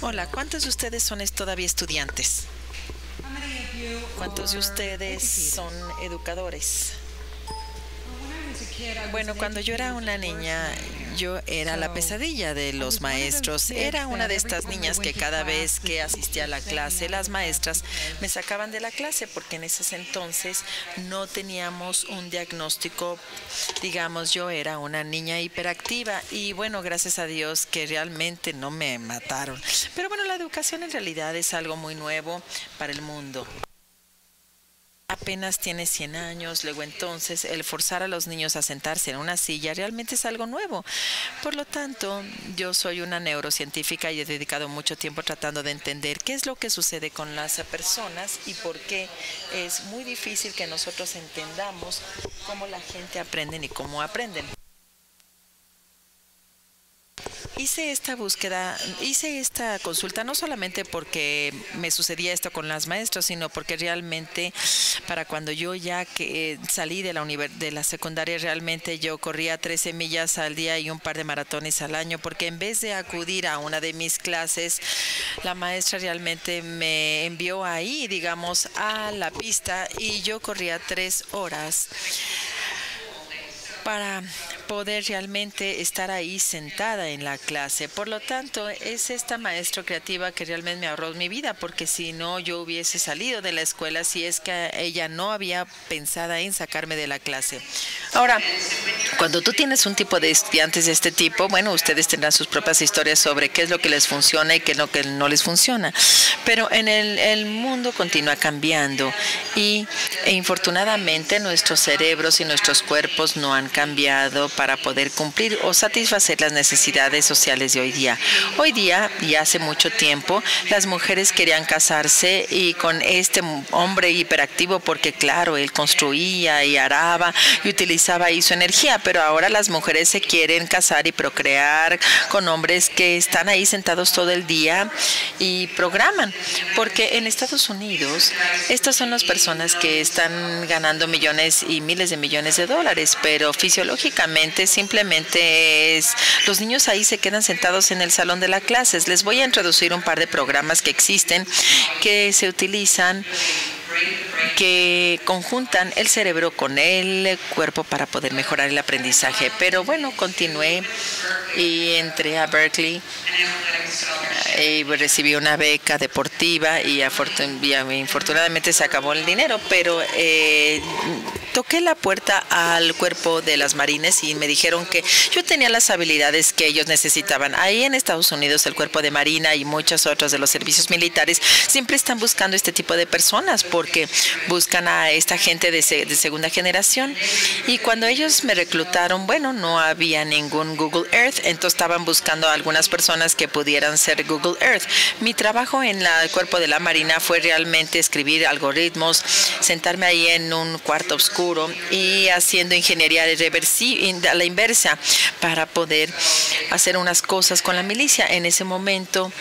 Hola, ¿cuántos de ustedes son todavía estudiantes? ¿Cuántos de ustedes son educadores? Bueno, cuando yo era una niña, yo era la pesadilla de los maestros. Era una de estas niñas que cada vez que asistía a la clase, las maestras me sacaban de la clase porque en esos entonces no teníamos un diagnóstico. Digamos, yo era una niña hiperactiva y bueno, gracias a Dios que realmente no me mataron. Pero bueno, la educación en realidad es algo muy nuevo para el mundo. Apenas tiene 100 años, luego entonces el forzar a los niños a sentarse en una silla realmente es algo nuevo. Por lo tanto, yo soy una neurocientífica y he dedicado mucho tiempo tratando de entender qué es lo que sucede con las personas y por qué es muy difícil que nosotros entendamos cómo la gente aprende y cómo aprenden. Hice esta búsqueda, hice esta consulta no solamente porque me sucedía esto con las maestras, sino porque realmente para cuando yo ya que salí de la secundaria, realmente yo corría 13 millas al día y un par de maratones al año, porque en vez de acudir a una de mis clases, la maestra realmente me envió ahí, digamos, a la pista y yo corría 3 horas para poder realmente estar ahí sentada en la clase. Por lo tanto, es esta maestra creativa que realmente me ahorró mi vida, porque si no, yo hubiese salido de la escuela si es que ella no había pensado en sacarme de la clase. Ahora, cuando tú tienes un tipo de estudiantes de este tipo, bueno, ustedes tendrán sus propias historias sobre qué es lo que les funciona y qué es lo que no les funciona. Pero en el mundo continúa cambiando e infortunadamente nuestros cerebros y nuestros cuerpos no han cambiado para poder cumplir o satisfacer las necesidades sociales de hoy día. Hoy día, y hace mucho tiempo, las mujeres querían casarse y con este hombre hiperactivo porque, claro, él construía y araba y utilizaba ahí su energía, pero ahora las mujeres se quieren casar y procrear con hombres que están ahí sentados todo el día y programan, porque en Estados Unidos estas son las personas que están ganando millones y miles de millones de dólares, pero fisiológicamente simplemente los niños ahí se quedan sentados en el salón de las clases. Les voy a introducir un par de programas que existen, que se utilizan, que conjuntan el cerebro con el cuerpo para poder mejorar el aprendizaje. Pero bueno, continué y entré a Berkeley y recibí una beca deportiva y infortunadamente se acabó el dinero, pero toqué la puerta al cuerpo de las marines y me dijeron que yo tenía las habilidades que ellos necesitaban. Ahí en Estados Unidos el cuerpo de marina y muchos otros de los servicios militares siempre están buscando este tipo de personas porque buscan a esta gente de segunda generación. Y cuando ellos me reclutaron, bueno, no había ningún Google Earth, entonces estaban buscando a algunas personas que pudieran ser Google Earth. Mi trabajo en el cuerpo de la marina fue realmente escribir algoritmos, sentarme ahí en un cuarto oscuro y haciendo ingeniería a la inversa para poder hacer unas cosas con la milicia. En ese momento,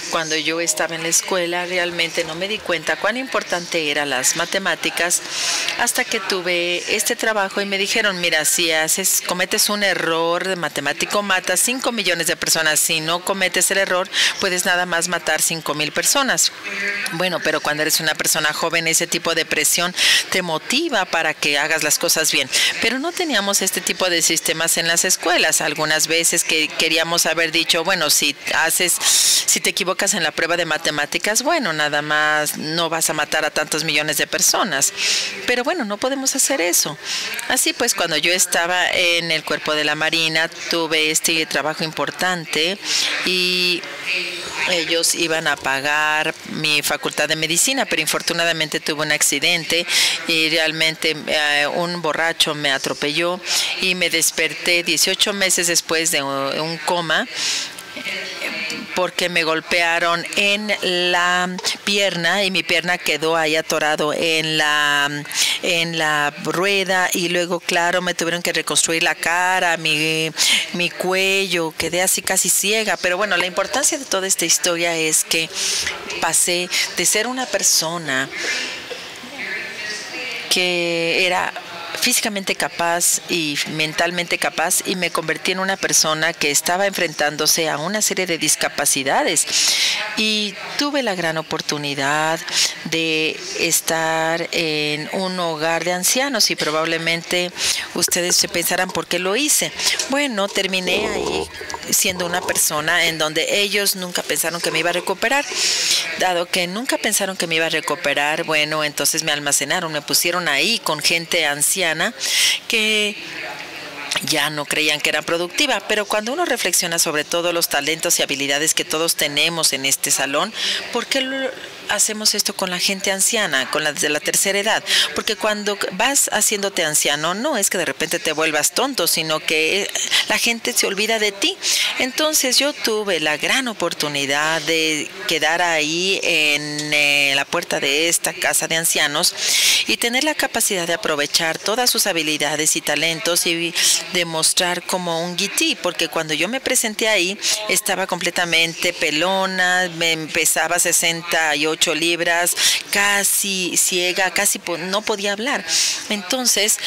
cuando yo estaba en la escuela, realmente no me di cuenta cuán importante eran las matemáticas hasta que tuve este trabajo y me dijeron, mira, si cometes un error de matemático, matas 5 millones de personas. Si no cometes el error, puedes nada más matar 5,000 personas. Bueno, pero cuando eres una persona joven, ese tipo de presión te motiva para que hagas las cosas bien. Pero no teníamos este tipo de sistemas en las escuelas. Algunas veces que queríamos haber dicho, bueno, si te equivocas en la prueba de matemáticas, bueno, nada más no vas a matar a tantos millones de personas. Pero bueno, no podemos hacer eso. Así pues, cuando yo estaba en el cuerpo de la Marina, tuve este trabajo importante y ellos iban a pagar mi facultad de medicina, pero infortunadamente tuve un accidente y realmente un borracho me atropelló y me desperté 18 meses después de un coma porque me golpearon en la pierna y mi pierna quedó ahí atorado en la rueda y luego, claro, me tuvieron que reconstruir la cara, mi cuello, quedé así casi ciega. Pero bueno, la importancia de toda esta historia es que pasé de ser una persona que era físicamente capaz y mentalmente capaz, y me convertí en una persona que estaba enfrentándose a una serie de discapacidades, y tuve la gran oportunidad de estar en un hogar de ancianos, y probablemente ustedes se pensarán por qué lo hice. Bueno, terminé ahí siendo una persona en donde ellos nunca pensaron que me iba a recuperar. Dado que nunca pensaron que me iba a recuperar, bueno, entonces me almacenaron, me pusieron ahí con gente anciana que ya no creían que era productiva. Pero cuando uno reflexiona sobre todos los talentos y habilidades que todos tenemos en este salón, ¿por qué hacemos esto con la gente anciana, con la de la tercera edad? Porque cuando vas haciéndote anciano, no es que de repente te vuelvas tonto, sino que la gente se olvida de ti. Entonces yo tuve la gran oportunidad de quedar ahí en la puerta de esta casa de ancianos y tener la capacidad de aprovechar todas sus habilidades y talentos y demostrar como un guití, porque cuando yo me presenté ahí estaba completamente pelona, me pesaba 68 libras, casi ciega, casi no podía hablar. Entonces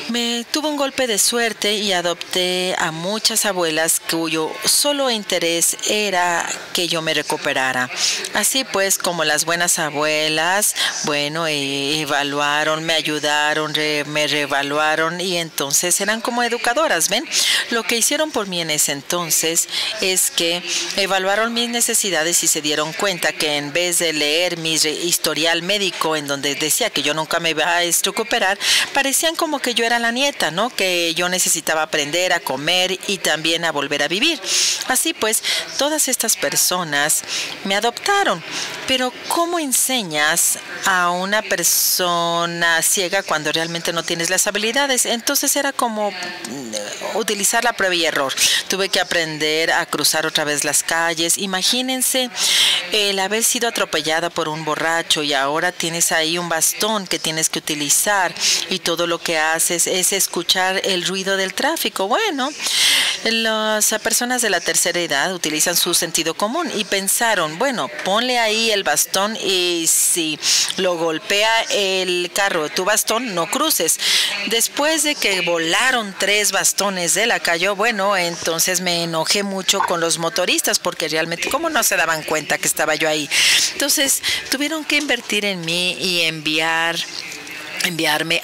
me tuve un golpe de suerte y adopté a muchas abuelas cuyo solo interés era que yo me recuperara. Así pues, como las buenas abuelas, bueno, evaluaron, me ayudaron, me reevaluaron, y entonces eran como educadoras, ¿ven? Lo que hicieron por mí en ese entonces es que evaluaron mis necesidades y se dieron cuenta que en vez de leer mi historial médico en donde decía que yo nunca me iba a recuperar, parecían como que yo era la nieta, ¿no? Que yo necesitaba aprender a comer y también a volver a vivir. Así pues, todas estas personas me adoptaron. Pero ¿cómo enseñas a una persona ciega cuando realmente no tienes las habilidades? Entonces era como utilizar la prueba y error. Tuve que aprender a cruzar otra vez las calles. Imagínense el haber sido atropellada por un borracho y ahora tienes ahí un bastón que tienes que utilizar y todo lo que haces es escuchar el ruido del tráfico. Bueno, las personas de la tercera edad utilizan su sentido común y pensaron, bueno, ponle ahí el bastón y si lo golpea el carro, tu bastón, no cruces. Después de que volaron 3 bastones de la calle, bueno, entonces me enojé mucho con los motoristas porque realmente, ¿cómo no se daban cuenta que estaba yo ahí? Entonces, tuvieron que invertir en mí y enviarme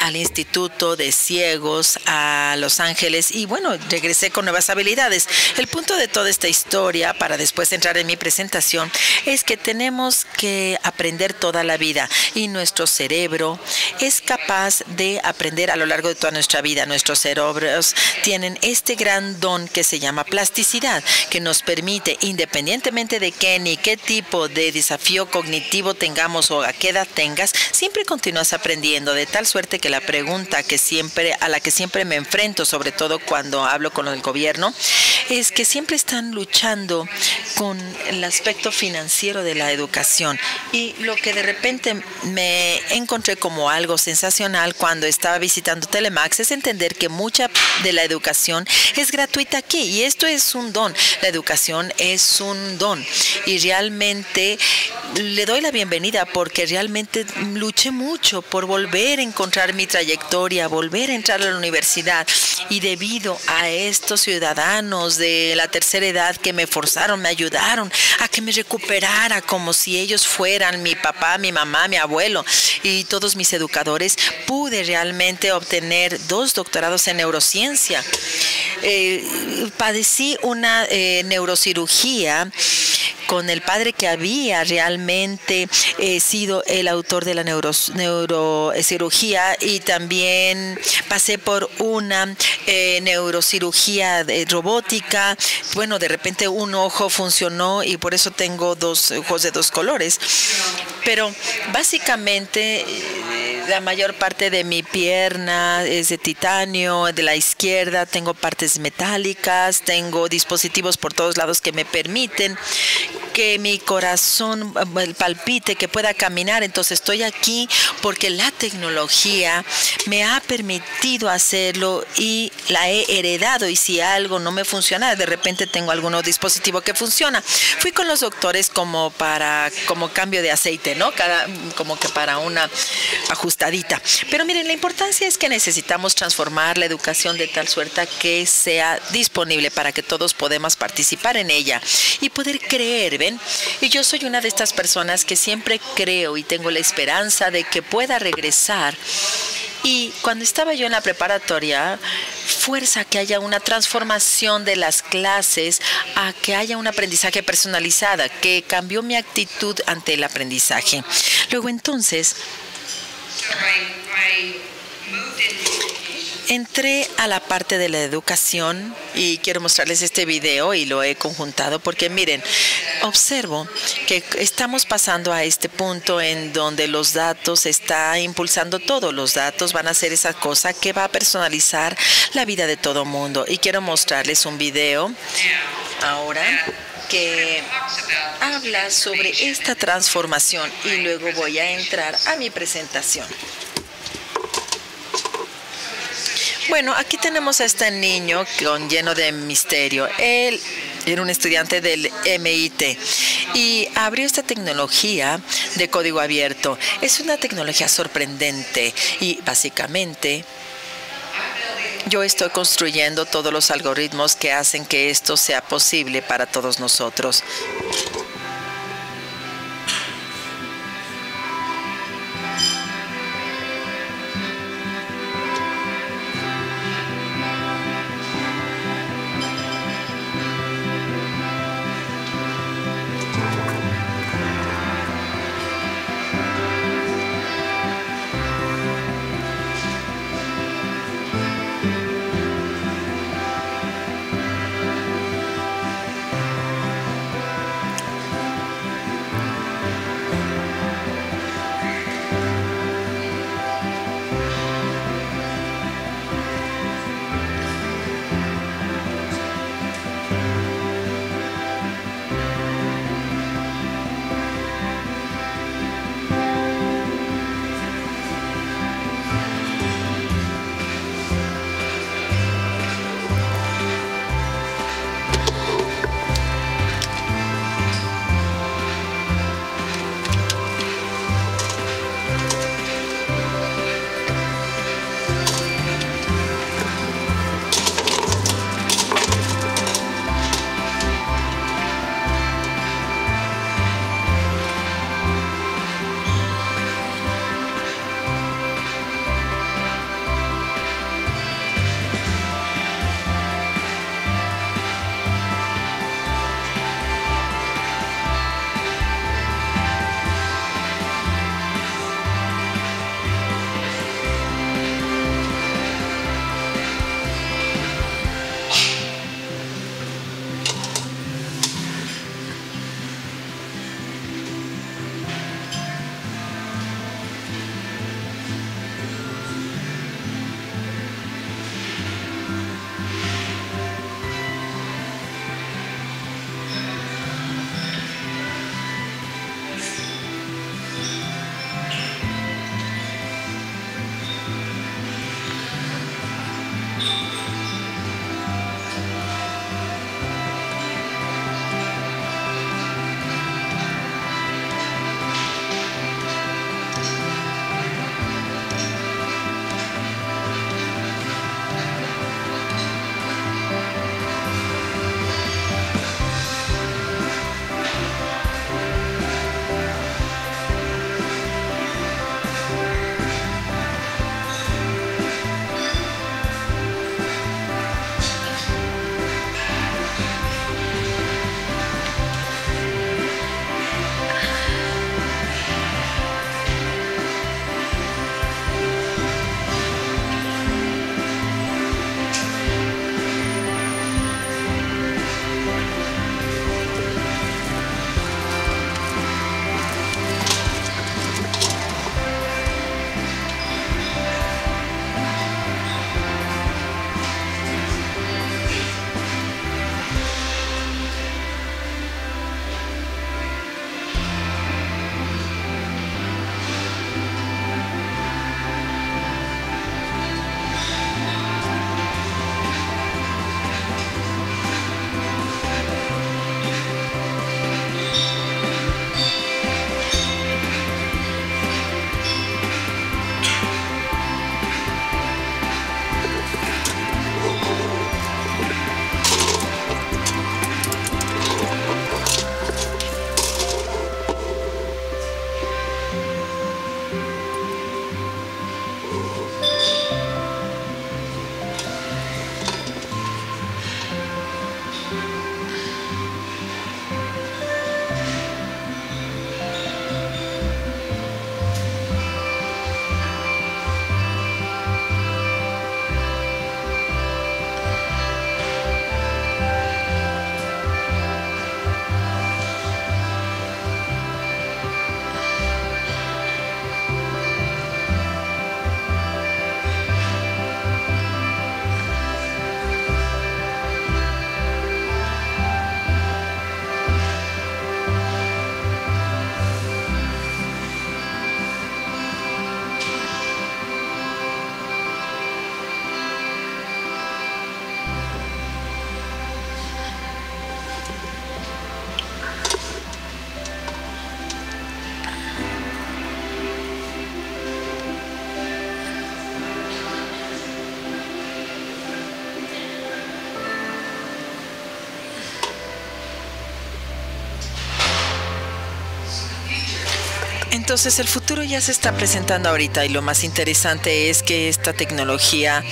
al Instituto de Ciegos a Los Ángeles, y bueno, regresé con nuevas habilidades. El punto de toda esta historia, para después entrar en mi presentación, es que tenemos que aprender toda la vida y nuestro cerebro es capaz de aprender a lo largo de toda nuestra vida. Nuestros cerebros tienen este gran don que se llama plasticidad, que nos permite, independientemente de qué ni qué tipo de desafío cognitivo tengamos o a qué edad tengas, siempre continúas aprendiendo, de tal suerte que la pregunta a la que siempre me enfrento, sobre todo cuando hablo con el gobierno, es que siempre están luchando con el aspecto financiero de la educación. Y lo que de repente me encontré como algo sensacional cuando estaba visitando Telemax es entender que mucha de la educación es gratuita aquí, y esto es un don. La educación es un don y realmente le doy la bienvenida porque realmente luché mucho por volver a encontrar mi trayectoria, volver a entrar a la universidad, y debido a estos ciudadanos de la tercera edad que me forzaron, me ayudaron a que me recuperara como si ellos fueran mi papá, mi mamá, mi abuelo y todos mis educadores, pude realmente obtener 2 doctorados en neurociencia. Padecí una neurocirugía con el padre que había realmente sido el autor de la neurocirugía, y también pasé por una neurocirugía robótica. Bueno, de repente un ojo funcionó y por eso tengo 2 ojos de 2 colores. Pero básicamente la mayor parte de mi pierna es de titanio, de la izquierda tengo partes metálicas, tengo dispositivos por todos lados que me permiten que mi corazón palpite, que pueda caminar. Entonces estoy aquí porque la tecnología me ha permitido hacerlo y la he heredado. Y si algo no me funciona, de repente tengo algún dispositivo que funciona. Fui con los doctores como cambio de aceite, ¿no? Como que para una ajustadita. Pero miren, la importancia es que necesitamos transformar la educación de tal suerte que sea disponible para que todos podamos participar en ella y poder creer, ¿ven? Y yo soy una de estas personas que siempre creo y tengo la esperanza de que pueda regresar. Y cuando estaba yo en la preparatoria, fuerza que haya una transformación de las clases a que haya un aprendizaje personalizado, que cambió mi actitud ante el aprendizaje. Luego entonces entré a la parte de la educación y quiero mostrarles este video y lo he conjuntado porque miren, observo que estamos pasando a este punto en donde los datos está impulsando todo. Los datos van a ser esa cosa que va a personalizar la vida de todo mundo. Y quiero mostrarles un video ahora que habla sobre esta transformación y luego voy a entrar a mi presentación. Bueno, aquí tenemos a este niño lleno de misterio. Él era un estudiante del MIT y abrió esta tecnología de código abierto. Es una tecnología sorprendente y básicamente yo estoy construyendo todos los algoritmos que hacen que esto sea posible para todos nosotros. Entonces el futuro ya se está presentando ahorita y lo más interesante es que esta tecnología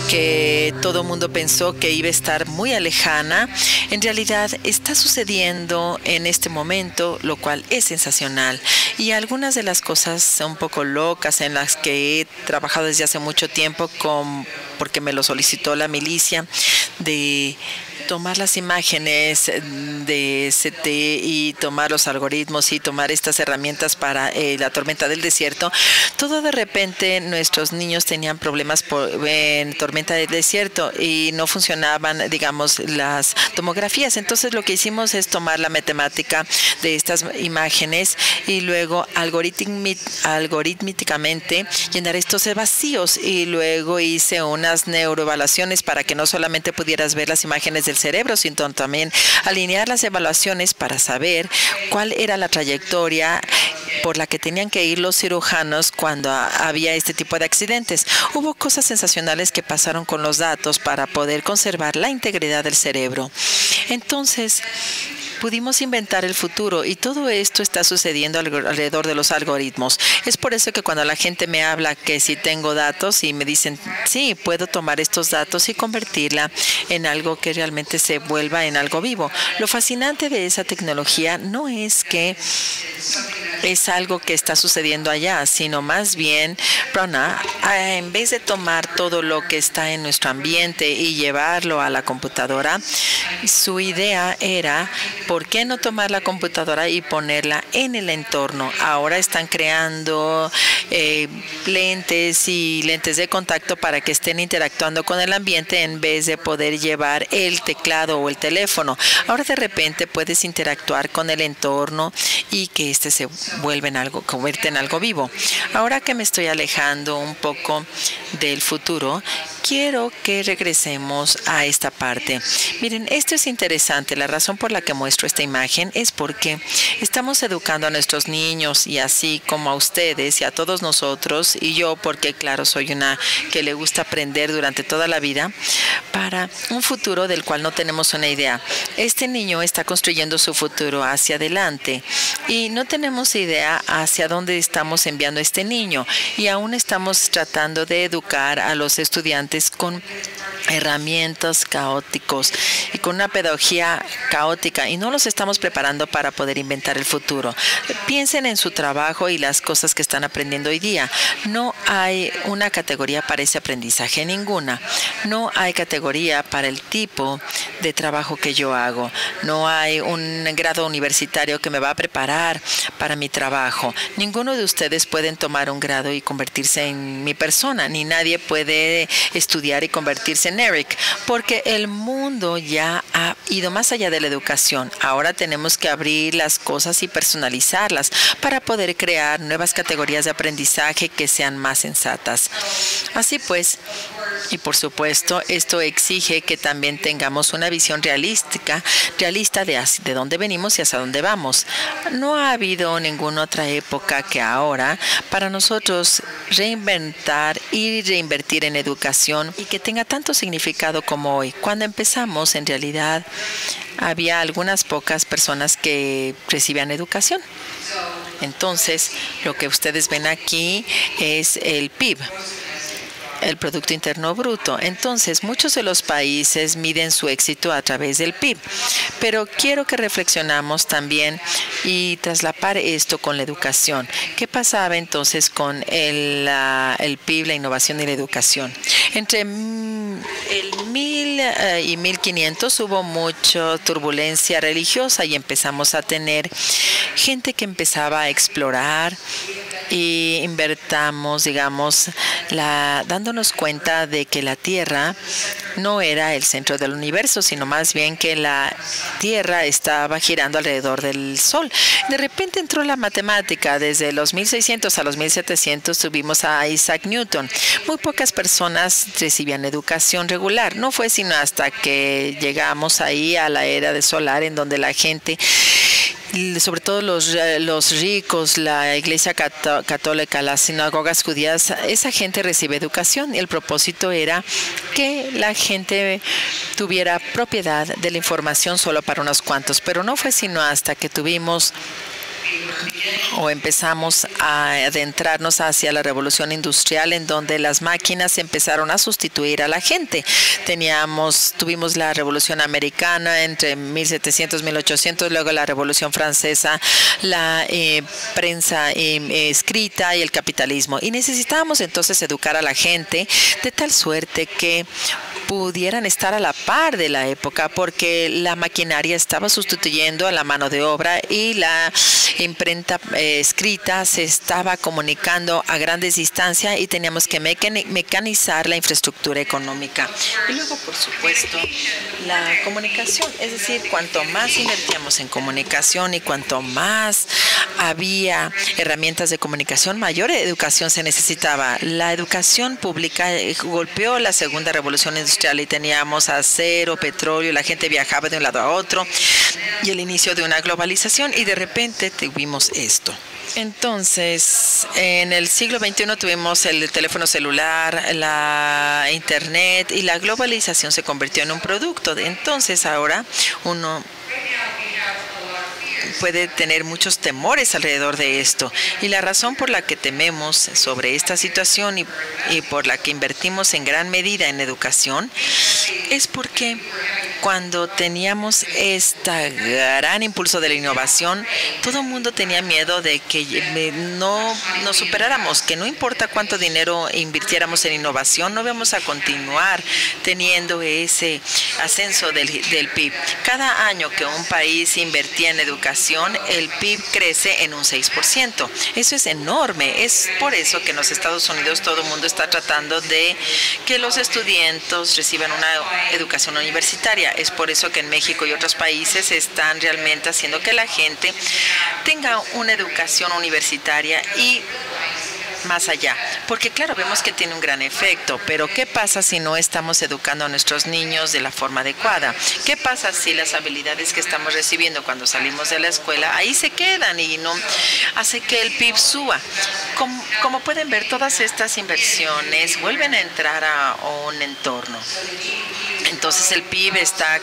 que todo mundo pensó que iba a estar muy lejana, en realidad está sucediendo en este momento, lo cual es sensacional. Y algunas de las cosas un poco locas en las que he trabajado desde hace mucho tiempo, porque me lo solicitó la milicia, de tomar las imágenes de ST y tomar los algoritmos y tomar estas herramientas para la tormenta del desierto. Todo de repente nuestros niños tenían problemas en tormenta del desierto y no funcionaban, digamos, las tomografías. Entonces lo que hicimos es tomar la matemática de estas imágenes y luego algorítmicamente llenar estos vacíos, y luego hice unas neuroevaluaciones para que no solamente pudieras ver las imágenes del cerebro, sino también alinear las evaluaciones para saber cuál era la trayectoria por la que tenían que ir los cirujanos cuando había este tipo de accidentes. Hubo cosas sensacionales que pasaron con los datos para poder conservar la integridad del cerebro. Entonces, pudimos inventar el futuro y todo esto está sucediendo alrededor de los algoritmos. Es por eso que cuando la gente me habla que si tengo datos y me dicen, sí, puedo tomar estos datos y convertirla en algo que realmente se vuelva en algo vivo. Lo fascinante de esa tecnología no es que es algo que está sucediendo allá, sino más bien, Bruna, en vez de tomar todo lo que está en nuestro ambiente y llevarlo a la computadora, su idea era, ¿por qué no tomar la computadora y ponerla en el entorno? Ahora están creando lentes y lentes de contacto para que estén interactuando con el ambiente en vez de poder llevar el teclado o el teléfono. Ahora de repente puedes interactuar con el entorno y que este se convierte en algo vivo. Ahora que me estoy alejando un poco del futuro, quiero que regresemos a esta parte. Miren, esto es interesante. La razón por la que muestro esta imagen es porque estamos educando a nuestros niños, y así como a ustedes y a todos nosotros, y yo, porque claro, soy una que le gusta aprender durante toda la vida, para un futuro del cual no tenemos una idea. Este niño está construyendo su futuro hacia adelante y no tenemos idea hacia dónde estamos enviando a este niño, y aún estamos tratando de educar a los estudiantes con herramientas caóticos y con una pedagogía caótica, y no los estamos preparando para poder inventar el futuro. Piensen en su trabajo y las cosas que están aprendiendo hoy día. No hay una categoría para ese aprendizaje, ninguna. No hay categoría para el tipo de trabajo que yo hago. No hay un grado universitario que me va a preparar para mi trabajo. Ninguno de ustedes pueden tomar un grado y convertirse en mi persona, ni nadie puede estudiar y convertirse en Eric, porque el mundo ya ha ido más allá de la educación. Ahora tenemos que abrir las cosas y personalizarlas para poder crear nuevas categorías de aprendizaje que sean más sensatas. Así pues, y por supuesto, esto exige que también tengamos una visión realista de dónde venimos y hacia dónde vamos. No ha habido ninguna otra época que ahora para nosotros reinventar y reinvertir en educación y que tenga tanto significado como hoy. Cuando empezamos, en realidad, había algunas pocas personas que recibían educación. Entonces, lo que ustedes ven aquí es el PIB, el Producto Interno Bruto. Entonces, muchos de los países miden su éxito a través del PIB. Pero quiero que reflexionamos también y traslapar esto con la educación. ¿Qué pasaba entonces con el PIB, la innovación y la educación? Entre el 1000 y 1500 hubo mucha turbulencia religiosa y empezamos a tener gente que empezaba a explorar y invertamos, digamos, dándonos cuenta de que la Tierra no era el centro del universo, sino más bien que la Tierra estaba girando alrededor del Sol. De repente entró la matemática. Desde los 1600 a los 1700 tuvimos a Isaac Newton. Muy pocas personas recibían educación regular. No fue sino hasta que llegamos ahí a la era de solar, en donde la gente, sobre todo los ricos, la Iglesia Católica, las sinagogas judías, esa gente recibe educación. Y el propósito era que la gente tuviera propiedad de la información solo para unos cuantos. Pero no fue sino hasta que tuvimos o empezamos a adentrarnos hacia la revolución industrial, en donde las máquinas empezaron a sustituir a la gente. Tuvimos la revolución americana entre 1700 y 1800, luego la revolución francesa, la prensa escrita y el capitalismo. Y necesitábamos entonces educar a la gente de tal suerte que pudieran estar a la par de la época, porque la maquinaria estaba sustituyendo a la mano de obra y la imprenta escrita se estaba comunicando a grandes distancias y teníamos que mecanizar la infraestructura económica. Y luego, por supuesto, la comunicación. Es decir, cuanto más invertíamos en comunicación y cuanto más había herramientas de comunicación, mayor educación se necesitaba. La educación pública golpeó la segunda revolución industrial y teníamos acero, petróleo, la gente viajaba de un lado a otro y el inicio de una globalización, y de repente tuvimos esto. Entonces, en el siglo XXI tuvimos el teléfono celular, la internet, y la globalización se convirtió en un producto. Entonces, ahora uno puede tener muchos temores alrededor de esto. Y la razón por la que tememos sobre esta situación y por la que invertimos en gran medida en educación es porque cuando teníamos este gran impulso de la innovación, todo el mundo tenía miedo de que no nos superáramos, que no importa cuánto dinero invirtiéramos en innovación, no íbamos a continuar teniendo ese ascenso del PIB. Cada año que un país invertía en educación, el PIB crece en un 6%. Eso es enorme. Es por eso que en los Estados Unidos todo el mundo está tratando de que los estudiantes reciban una educación universitaria. Es por eso que en México y otros países están realmente haciendo que la gente tenga una educación universitaria y más allá, porque claro, vemos que tiene un gran efecto, pero ¿qué pasa si no estamos educando a nuestros niños de la forma adecuada? ¿Qué pasa si las habilidades que estamos recibiendo cuando salimos de la escuela ahí se quedan y no hace que el PIB suba? Como pueden ver, todas estas inversiones vuelven a entrar a un entorno. Entonces el PIB está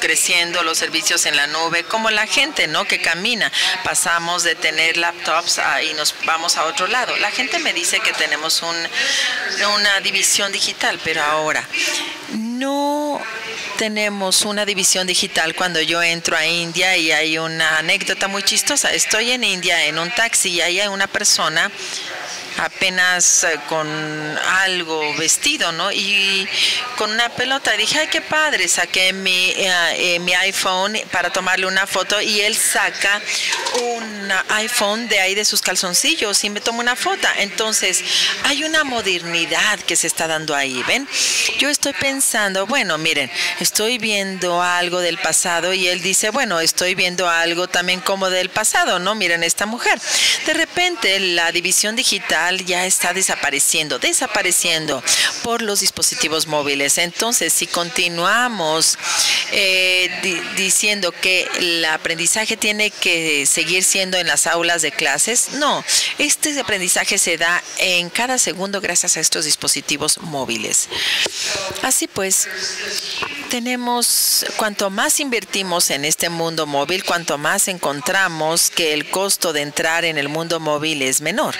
creciendo, los servicios en la nube, como la gente, ¿no?, que camina. Pasamos de tener laptops y nos vamos a otro lado. La gente me dice que tenemos una división digital, pero ahora no tenemos una división digital. Cuando yo entro a India, y hay una anécdota muy chistosa. Estoy en India en un taxi y ahí hay una persona apenas con algo vestido, ¿no?, y con una pelota. Dije, ay, qué padre. Saqué mi iPhone para tomarle una foto y él saca un iPhone de ahí de sus calzoncillos y me toma una foto. Entonces, hay una modernidad que se está dando ahí, ¿ven? Yo estoy pensando, bueno, miren, estoy viendo algo del pasado, y él dice, bueno, estoy viendo algo también como del pasado, ¿no? Miren esta mujer. De repente, la división digital ya está desapareciendo por los dispositivos móviles. Entonces, si continuamos diciendo que el aprendizaje tiene que seguir siendo en las aulas de clases, no, este aprendizaje se da en cada segundo gracias a estos dispositivos móviles. Así pues, cuanto más invertimos en este mundo móvil, cuanto más encontramos que el costo de entrar en el mundo móvil es menor.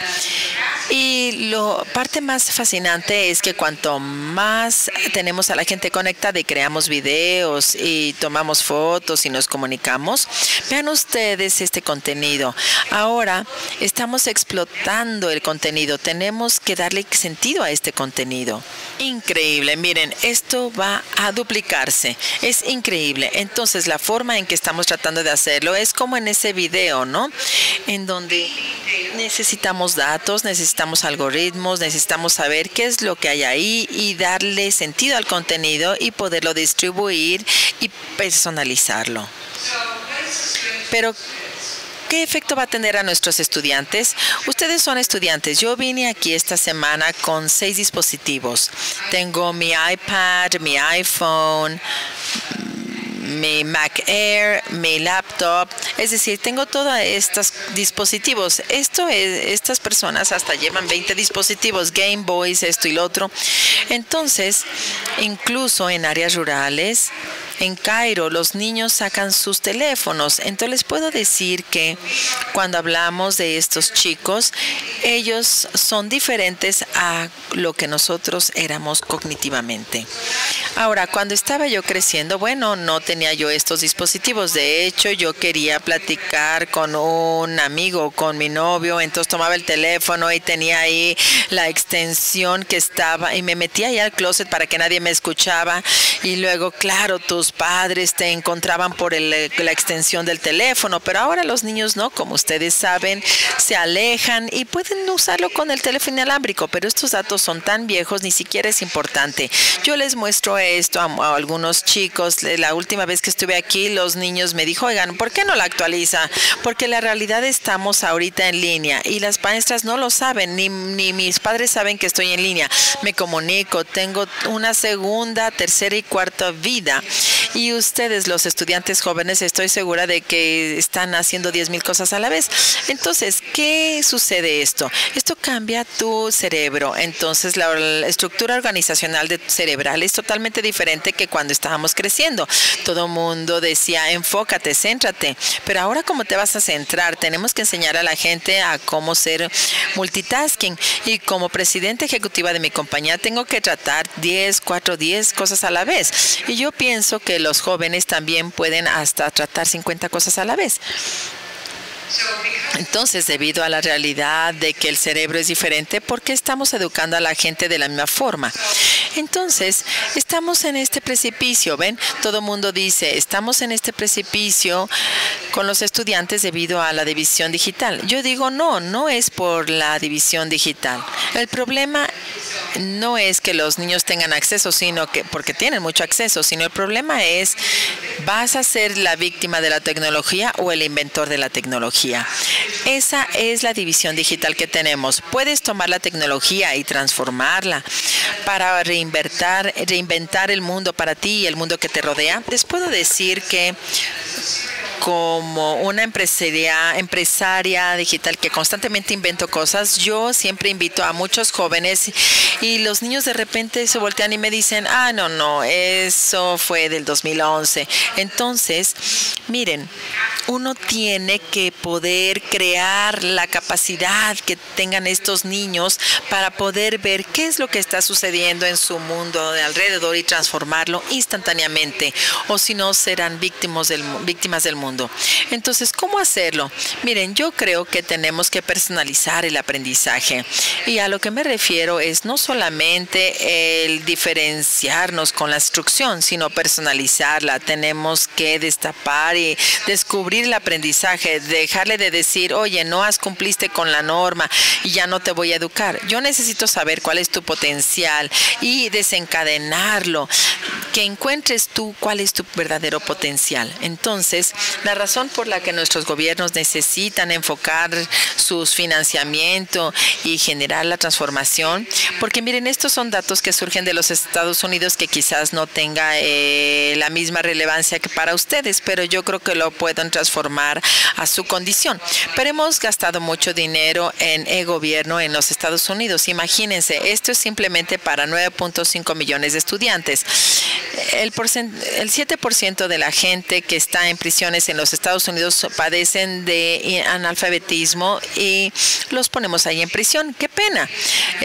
Y la parte más fascinante es que cuanto más tenemos a la gente conectada y creamos videos y tomamos fotos y nos comunicamos, vean ustedes este contenido. Ahora estamos explotando el contenido. Tenemos que darle sentido a este contenido. Increíble. Miren, esto va a duplicarse. Es increíble. Entonces, la forma en que estamos tratando de hacerlo es como en ese video, ¿no?, en donde necesitamos datos, necesitamos algoritmos, necesitamos saber qué es lo que hay ahí y darle sentido al contenido y poderlo distribuir y personalizarlo. Pero ¿qué efecto va a tener a nuestros estudiantes? Ustedes son estudiantes. Yo vine aquí esta semana con 6 dispositivos. Tengo mi iPad, mi iPhone, mi Mac Air, mi laptop, es decir, tengo todos estos dispositivos. Estas personas hasta llevan 20 dispositivos, Game Boys, esto y lo otro. Entonces, incluso en áreas rurales, en Cairo, los niños sacan sus teléfonos. Entonces, les puedo decir que cuando hablamos de estos chicos, ellos son diferentes a lo que nosotros éramos cognitivamente. Ahora, cuando estaba yo creciendo, bueno, no tenía yo estos dispositivos. De hecho, yo quería platicar con un amigo, con mi novio. Entonces, tomaba el teléfono y tenía ahí la extensión que estaba y me metía ahí al closet para que nadie me escuchaba. Y luego, claro, tus padres te encontraban por la extensión del teléfono, pero ahora los niños no, como ustedes saben, se alejan y pueden usarlo con el teléfono inalámbrico, pero estos datos son tan viejos, ni siquiera es importante. Yo les muestro esto a algunos chicos. La última vez que estuve aquí, los niños me dijo, oigan, ¿por qué no la actualiza? Porque la realidad estamos ahorita en línea y las maestras no lo saben, ni mis padres saben que estoy en línea. Me comunico, tengo una segunda, tercera y cuarta vida. Y ustedes, los estudiantes jóvenes, estoy segura de que están haciendo 10,000 cosas a la vez. Entonces, ¿qué sucede esto? Esto cambia tu cerebro. Entonces, la estructura organizacional cerebral es totalmente diferente que cuando estábamos creciendo. Todo el mundo decía, enfócate, céntrate. Pero ahora, ¿cómo te vas a centrar? Tenemos que enseñar a la gente a cómo ser multitasking. Y como presidenta ejecutiva de mi compañía, tengo que tratar 10 cosas a la vez. Y yo pienso que los jóvenes también pueden hasta tratar 50 cosas a la vez. Entonces, debido a la realidad de que el cerebro es diferente, ¿por qué estamos educando a la gente de la misma forma? Entonces, estamos en este precipicio, ¿ven? Todo el mundo dice, estamos en este precipicio con los estudiantes debido a la división digital. Yo digo, no es por la división digital. El problema no es que los niños tengan acceso, sino que porque tienen mucho acceso, sino el problema es, ¿vas a ser la víctima de la tecnología o el inventor de la tecnología? Esa es la división digital que tenemos. Puedes tomar la tecnología y transformarla para reinventar el mundo para ti y el mundo que te rodea. Les puedo decir que como una empresaria digital que constantemente invento cosas, yo siempre invito a muchos jóvenes y los niños de repente se voltean y me dicen, no, eso fue del 2011. Entonces, miren, uno tiene que poder crear la capacidad que tengan estos niños para poder ver qué es lo que está sucediendo en su mundo de alrededor y transformarlo instantáneamente, o si no serán víctimas del mundo. Entonces, ¿cómo hacerlo? Miren, yo creo que tenemos que personalizar el aprendizaje. Y a lo que me refiero es no solamente el diferenciarnos con la instrucción, sino personalizarla. Tenemos que destapar y descubrir el aprendizaje, dejarle de decir, oye, no cumpliste con la norma y ya no te voy a educar. Yo necesito saber cuál es tu potencial y desencadenarlo, que encuentres tú cuál es tu verdadero potencial. Entonces, la razón por la que nuestros gobiernos necesitan enfocar sus financiamientos y generar la transformación, porque miren, estos son datos que surgen de los Estados Unidos que quizás no tenga la misma relevancia que para ustedes, pero yo creo que lo pueden transformar a su condición. Pero hemos gastado mucho dinero en e-gobierno en los Estados Unidos. Imagínense, esto es simplemente para 9.5 millones de estudiantes. El 7% de la gente que está en prisiones en los Estados Unidos padecen de analfabetismo y los ponemos ahí en prisión. ¡Qué pena!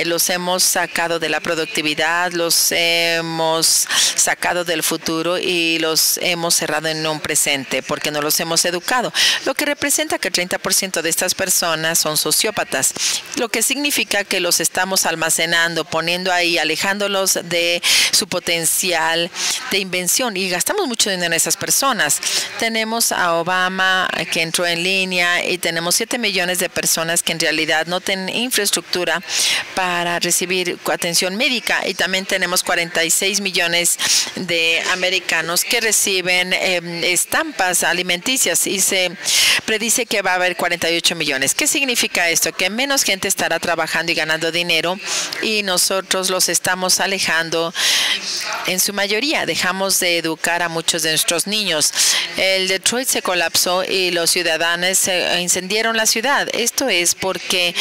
Los hemos sacado de la productividad, los hemos sacado del futuro y los hemos cerrado en un presente porque no los hemos educado. Lo que representa que el 30% de estas personas son sociópatas, lo que significa que los estamos almacenando, poniendo ahí, alejándolos de su potencial de invención y gastamos mucho dinero en esas personas. Tenemos a Obama que entró en línea y tenemos 7 millones de personas que en realidad no tienen infraestructura para recibir atención médica y también tenemos 46 millones de americanos que reciben estampas alimenticias y se predice que va a haber 48 millones. ¿Qué significa esto? Que menos gente estará trabajando y ganando dinero y nosotros los estamos alejando en su mayoría. Dejamos de educar a muchos de nuestros niños. El Detroit se colapsó y los ciudadanos encendieron la ciudad. Esto es porque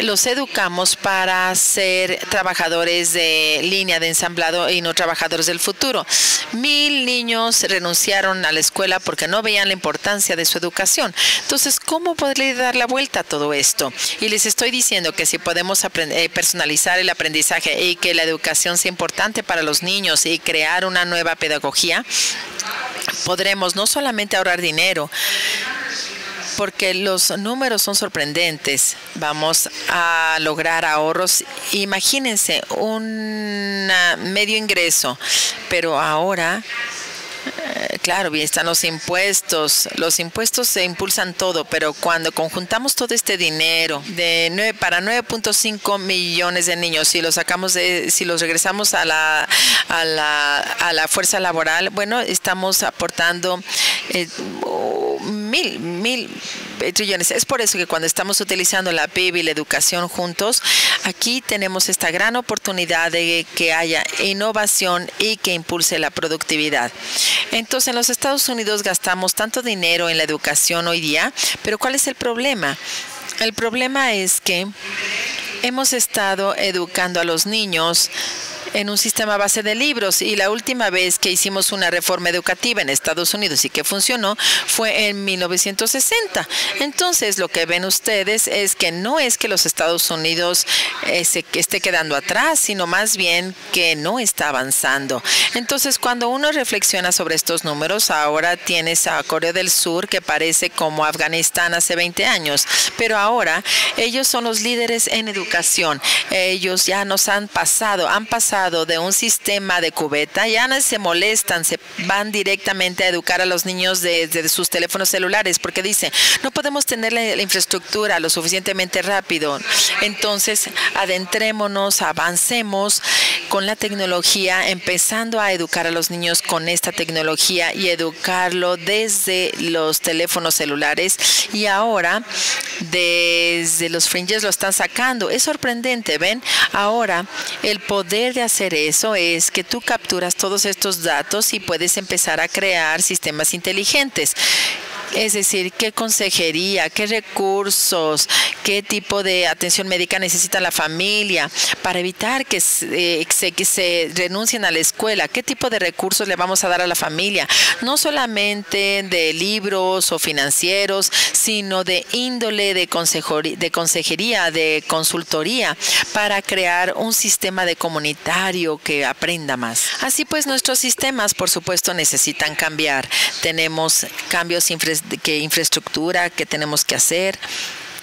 los educamos para ser trabajadores de línea de ensamblado y no trabajadores del futuro. 1000 niños renunciaron a la escuela porque no veían la importancia de su educación. Entonces, ¿cómo podría dar la vuelta a todo esto? Y les estoy diciendo que si podemos personalizar el aprendizaje y que la educación sea importante para los niños y crear una nueva pedagogía, podremos no solamente ahorrar dinero, porque los números son sorprendentes. Vamos a lograr ahorros. Imagínense un medio ingreso, pero ahora, claro, bien están los impuestos. Los impuestos se impulsan todo, pero cuando conjuntamos todo este dinero para 9.5 millones de niños, si los regresamos a la fuerza laboral, bueno, estamos aportando mil trillones. Es por eso que cuando estamos utilizando la PIB y la educación juntos, aquí tenemos esta gran oportunidad de que haya innovación y que impulse la productividad. Entonces, en los Estados Unidos gastamos tanto dinero en la educación hoy día, pero ¿cuál es el problema? El problema es que hemos estado educando a los niños en un sistema a base de libros, y la última vez que hicimos una reforma educativa en Estados Unidos y que funcionó fue en 1960. Entonces, lo que ven ustedes es que no es que los Estados Unidos esté quedando atrás, sino más bien que no está avanzando. Entonces, cuando uno reflexiona sobre estos números, ahora tienes a Corea del Sur, que parece como Afganistán hace 20 años, pero ahora ellos son los líderes en educación. Ellos ya han pasado de un sistema de cubeta, ya no se molestan, se van directamente a educar a los niños desde sus teléfonos celulares, porque dicen, no podemos tener la infraestructura lo suficientemente rápido. Entonces, adentrémonos, avancemos con la tecnología, empezando a educar a los niños con esta tecnología y educarlo desde los teléfonos celulares, y ahora desde los fringes lo están sacando. Es sorprendente, ¿ven? Ahora, el poder de hacer eso es que tú capturas todos estos datos y puedes empezar a crear sistemas inteligentes. Es decir, qué consejería, qué recursos, qué tipo de atención médica necesita la familia para evitar que se renuncien a la escuela. ¿Qué tipo de recursos le vamos a dar a la familia? No solamente de libros o financieros, sino de índole de consejería, de consultoría, para crear un sistema de comunitario que aprenda más. Así pues, nuestros sistemas, por supuesto, necesitan cambiar. Tenemos cambios infraestructura que tenemos que hacer,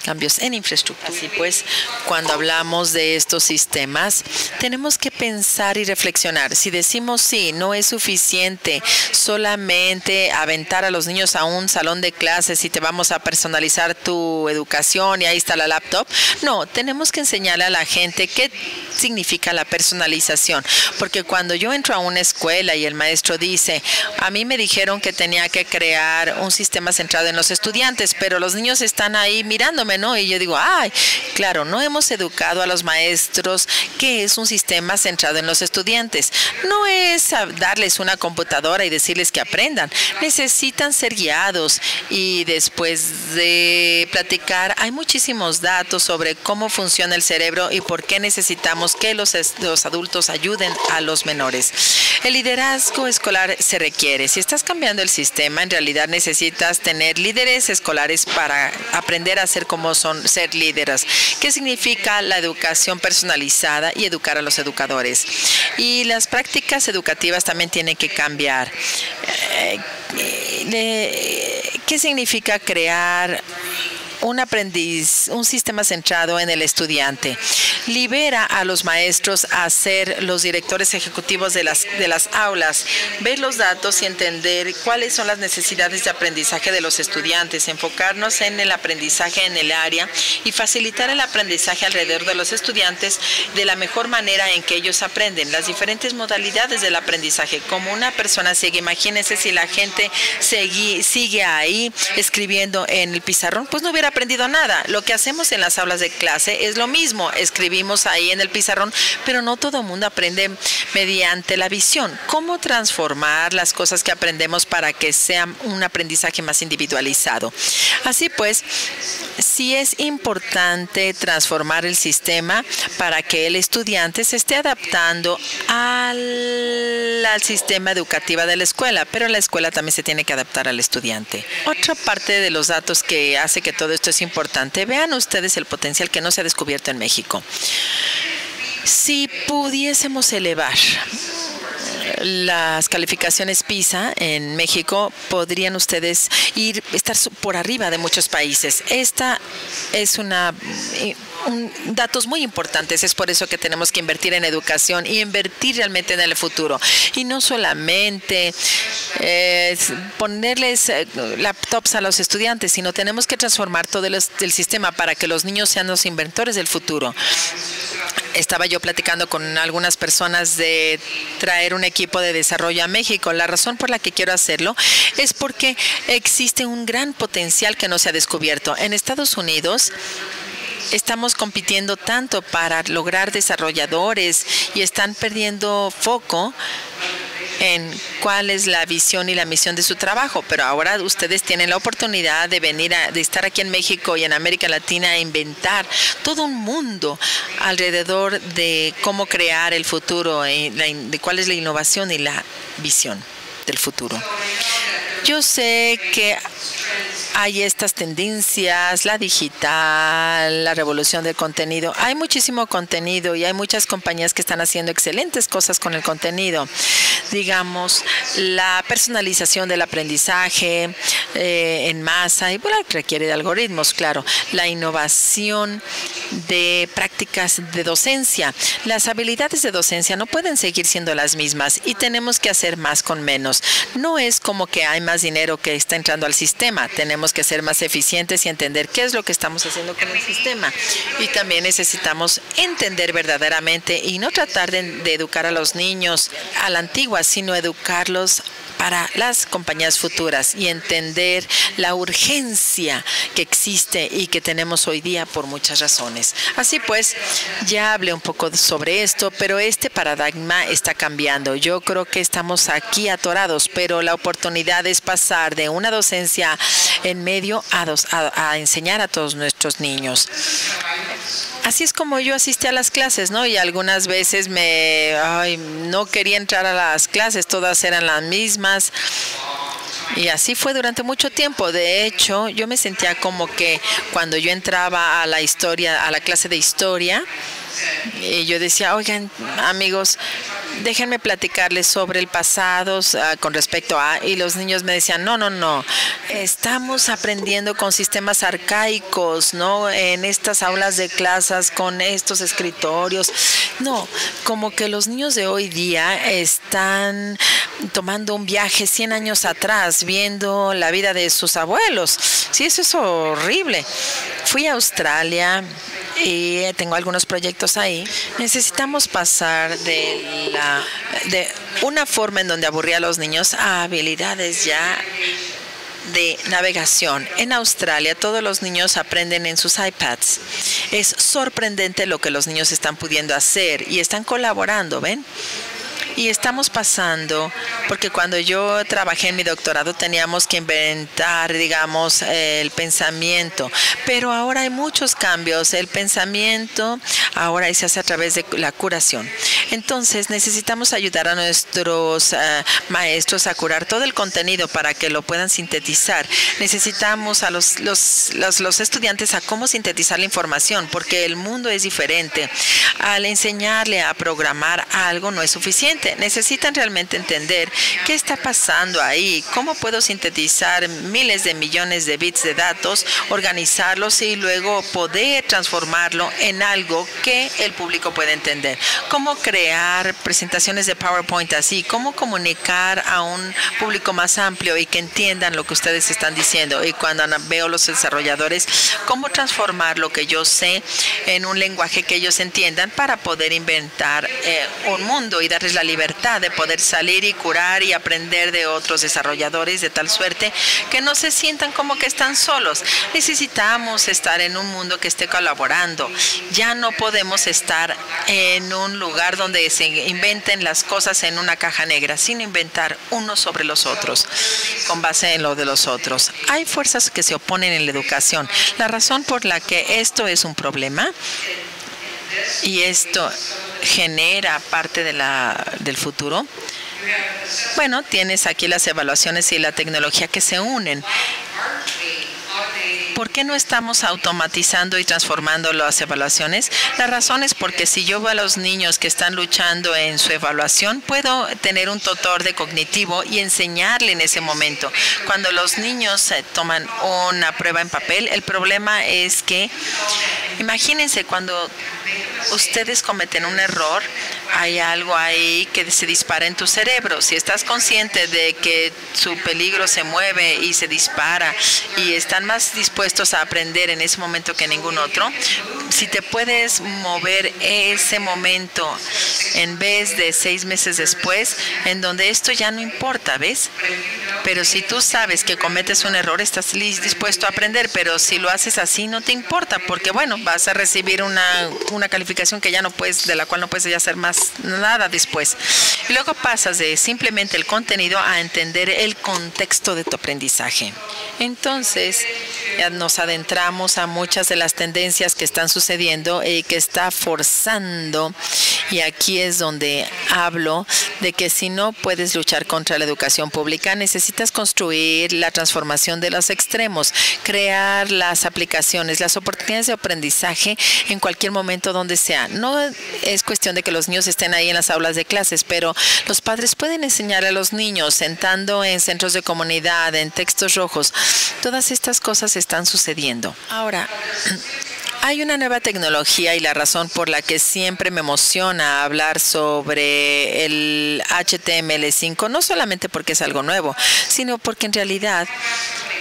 cambios en infraestructura. Así pues, cuando hablamos de estos sistemas, tenemos que pensar y reflexionar. Si decimos sí, no es suficiente solamente aventar a los niños a un salón de clases y te vamos a personalizar tu educación y ahí está la laptop. No, tenemos que enseñarle a la gente qué significa la personalización. Porque cuando yo entro a una escuela y el maestro dice, a mí me dijeron que tenía que crear un sistema centrado en los estudiantes, pero los niños están ahí mirándome, ¿no? Y yo digo, ay, claro, no hemos educado a los maestros que es un sistema centrado en los estudiantes. No es darles una computadora y decirles que aprendan. Necesitan ser guiados, y después de platicar, hay muchísimos datos sobre cómo funciona el cerebro y por qué necesitamos que los adultos ayuden a los menores. El liderazgo escolar se requiere. Si estás cambiando el sistema, en realidad necesitas tener líderes escolares para aprender a ser como ser líderes. ¿Qué significa la educación personalizada y educar a los educadores? Y las prácticas educativas también tienen que cambiar. ¿Qué significa crear un sistema centrado en el estudiante? Libera a los maestros a ser los directores ejecutivos de las aulas, ver los datos y entender cuáles son las necesidades de aprendizaje de los estudiantes, enfocarnos en el aprendizaje en el área y facilitar el aprendizaje alrededor de los estudiantes de la mejor manera en que ellos aprenden, las diferentes modalidades del aprendizaje. Como una persona ciega, imagínense si la gente sigue ahí escribiendo en el pizarrón, pues no hubiera aprendido nada. Lo que hacemos en las aulas de clase es lo mismo. Escribimos ahí en el pizarrón, pero no todo el mundo aprende mediante la visión. ¿Cómo transformar las cosas que aprendemos para que sea un aprendizaje más individualizado? Así pues, sí es importante transformar el sistema para que el estudiante se esté adaptando al sistema educativo de la escuela, pero la escuela también se tiene que adaptar al estudiante. Otra parte de los datos que hace que todo esto es importante, vean ustedes el potencial que no se ha descubierto en México. Si pudiésemos elevar las calificaciones PISA en México, podrían ustedes estar por arriba de muchos países. Esta es datos muy importantes. Es por eso que tenemos que invertir en educación y invertir realmente en el futuro. Y no solamente ponerles laptops a los estudiantes, sino tenemos que transformar todo el sistema para que los niños sean los inventores del futuro. Estaba yo platicando con algunas personas de traer un equipo de desarrollo a México. La razón por la que quiero hacerlo es porque existe un gran potencial que no se ha descubierto. En Estados Unidos estamos compitiendo tanto para lograr desarrolladores y están perdiendo foco en cuál es la visión y la misión de su trabajo, pero ahora ustedes tienen la oportunidad de venir de estar aquí en México y en América Latina a inventar todo un mundo alrededor de cómo crear el futuro, de cuál es la innovación y la visión del futuro. Yo sé que hay estas tendencias, la digital, la revolución del contenido. Hay muchísimo contenido y hay muchas compañías que están haciendo excelentes cosas con el contenido. Digamos, la personalización del aprendizaje en masa, y bueno, requiere de algoritmos, claro. La innovación de prácticas de docencia. Las habilidades de docencia no pueden seguir siendo las mismas y tenemos que hacer más con menos. No es como que hay más dinero que está entrando al sistema. Tenemos que ser más eficientes y entender qué es lo que estamos haciendo con el sistema. Y también necesitamos entender verdaderamente y no tratar de educar a los niños a la antigua, sino educarlos para las compañías futuras y entender la urgencia que existe y que tenemos hoy día por muchas razones. Así pues, ya hablé un poco sobre esto, pero este paradigma está cambiando. Yo creo que estamos aquí atorados, pero la oportunidad es pasar de una docencia en medio a enseñar a todos nuestros niños. Así es como yo asistí a las clases, ¿no? Y algunas veces no quería entrar a las clases, todas eran las mismas. Y así fue durante mucho tiempo. De hecho, yo me sentía como que cuando yo entraba a la clase de historia, y yo decía, oigan, amigos, déjenme platicarles sobre el pasado con respecto a... Y los niños me decían, no, estamos aprendiendo con sistemas arcaicos, ¿no? En estas aulas de clases, con estos escritorios. No, como que los niños de hoy día están tomando un viaje 100 años atrás, viendo la vida de sus abuelos. Sí, eso es horrible. Fui a Australia y tengo algunos proyectos ahí. Necesitamos pasar de una forma en donde aburría a los niños a habilidades ya de navegación. En Australia todos los niños aprenden en sus iPads. Es sorprendente lo que los niños están pudiendo hacer y están colaborando, ¿ven? Y estamos pasando, porque cuando yo trabajé en mi doctorado teníamos que inventar, digamos, el pensamiento. Pero ahora hay muchos cambios. El pensamiento ahora se hace a través de la curación. Entonces necesitamos ayudar a nuestros maestros a curar todo el contenido para que lo puedan sintetizar. Necesitamos a los estudiantes a cómo sintetizar la información, porque el mundo es diferente. Al enseñarle a programar algo no es suficiente. Necesitan realmente entender qué está pasando ahí, cómo puedo sintetizar miles de millones de bits de datos, organizarlos y luego poder transformarlo en algo que el público pueda entender. Cómo crear crear presentaciones de PowerPoint así? ¿Cómo comunicar a un público más amplio y que entiendan lo que ustedes están diciendo? Y cuando veo los desarrolladores, ¿cómo transformar lo que yo sé en un lenguaje que ellos entiendan para poder inventar un mundo y darles la libertad de poder salir y curar y aprender de otros desarrolladores de tal suerte que no se sientan como que están solos? Necesitamos estar en un mundo que esté colaborando. Ya no podemos estar en un lugar donde se inventen las cosas en una caja negra, sino inventar unos sobre los otros, con base en lo de los otros. Hay fuerzas que se oponen en la educación. La razón por la que esto es un problema y esto genera parte del futuro. Bueno, tienes aquí las evaluaciones y la tecnología que se unen. ¿Por qué no estamos automatizando y transformando las evaluaciones? La razón es porque si yo veo a los niños que están luchando en su evaluación, puedo tener un tutor de cognitivo y enseñarle en ese momento. Cuando los niños toman una prueba en papel, el problema es que, imagínense, cuando ustedes cometen un error, hay algo ahí que se dispara en tu cerebro. Si estás consciente de que su peligro se mueve y se dispara y están más dispuestos a aprender en ese momento que ningún otro, si te puedes mover ese momento en vez de 6 meses después, en donde esto ya no importa, ¿ves? Pero si tú sabes que cometes un error, estás dispuesto a aprender, pero si lo haces así no te importa, porque bueno, vas a recibir una calificación que ya no puedes, de la cual no puedes ya hacer más nada después. Y luego pasas de simplemente el contenido a entender el contexto de tu aprendizaje. Entonces, ya nos adentramos a muchas de las tendencias que están sucediendo y que está forzando, y aquí es donde hablo de que si no puedes luchar contra la educación pública, necesitas construir la transformación de los extremos, crear las aplicaciones, las oportunidades de aprendizaje en cualquier momento donde sea. No es cuestión de que los niños estén ahí en las aulas de clases, pero los padres pueden enseñar a los niños sentando en centros de comunidad, en textos rojos. Todas estas cosas están sucediendo. Ahora, hay una nueva tecnología y la razón por la que siempre me emociona hablar sobre el HTML5, no solamente porque es algo nuevo, sino porque en realidad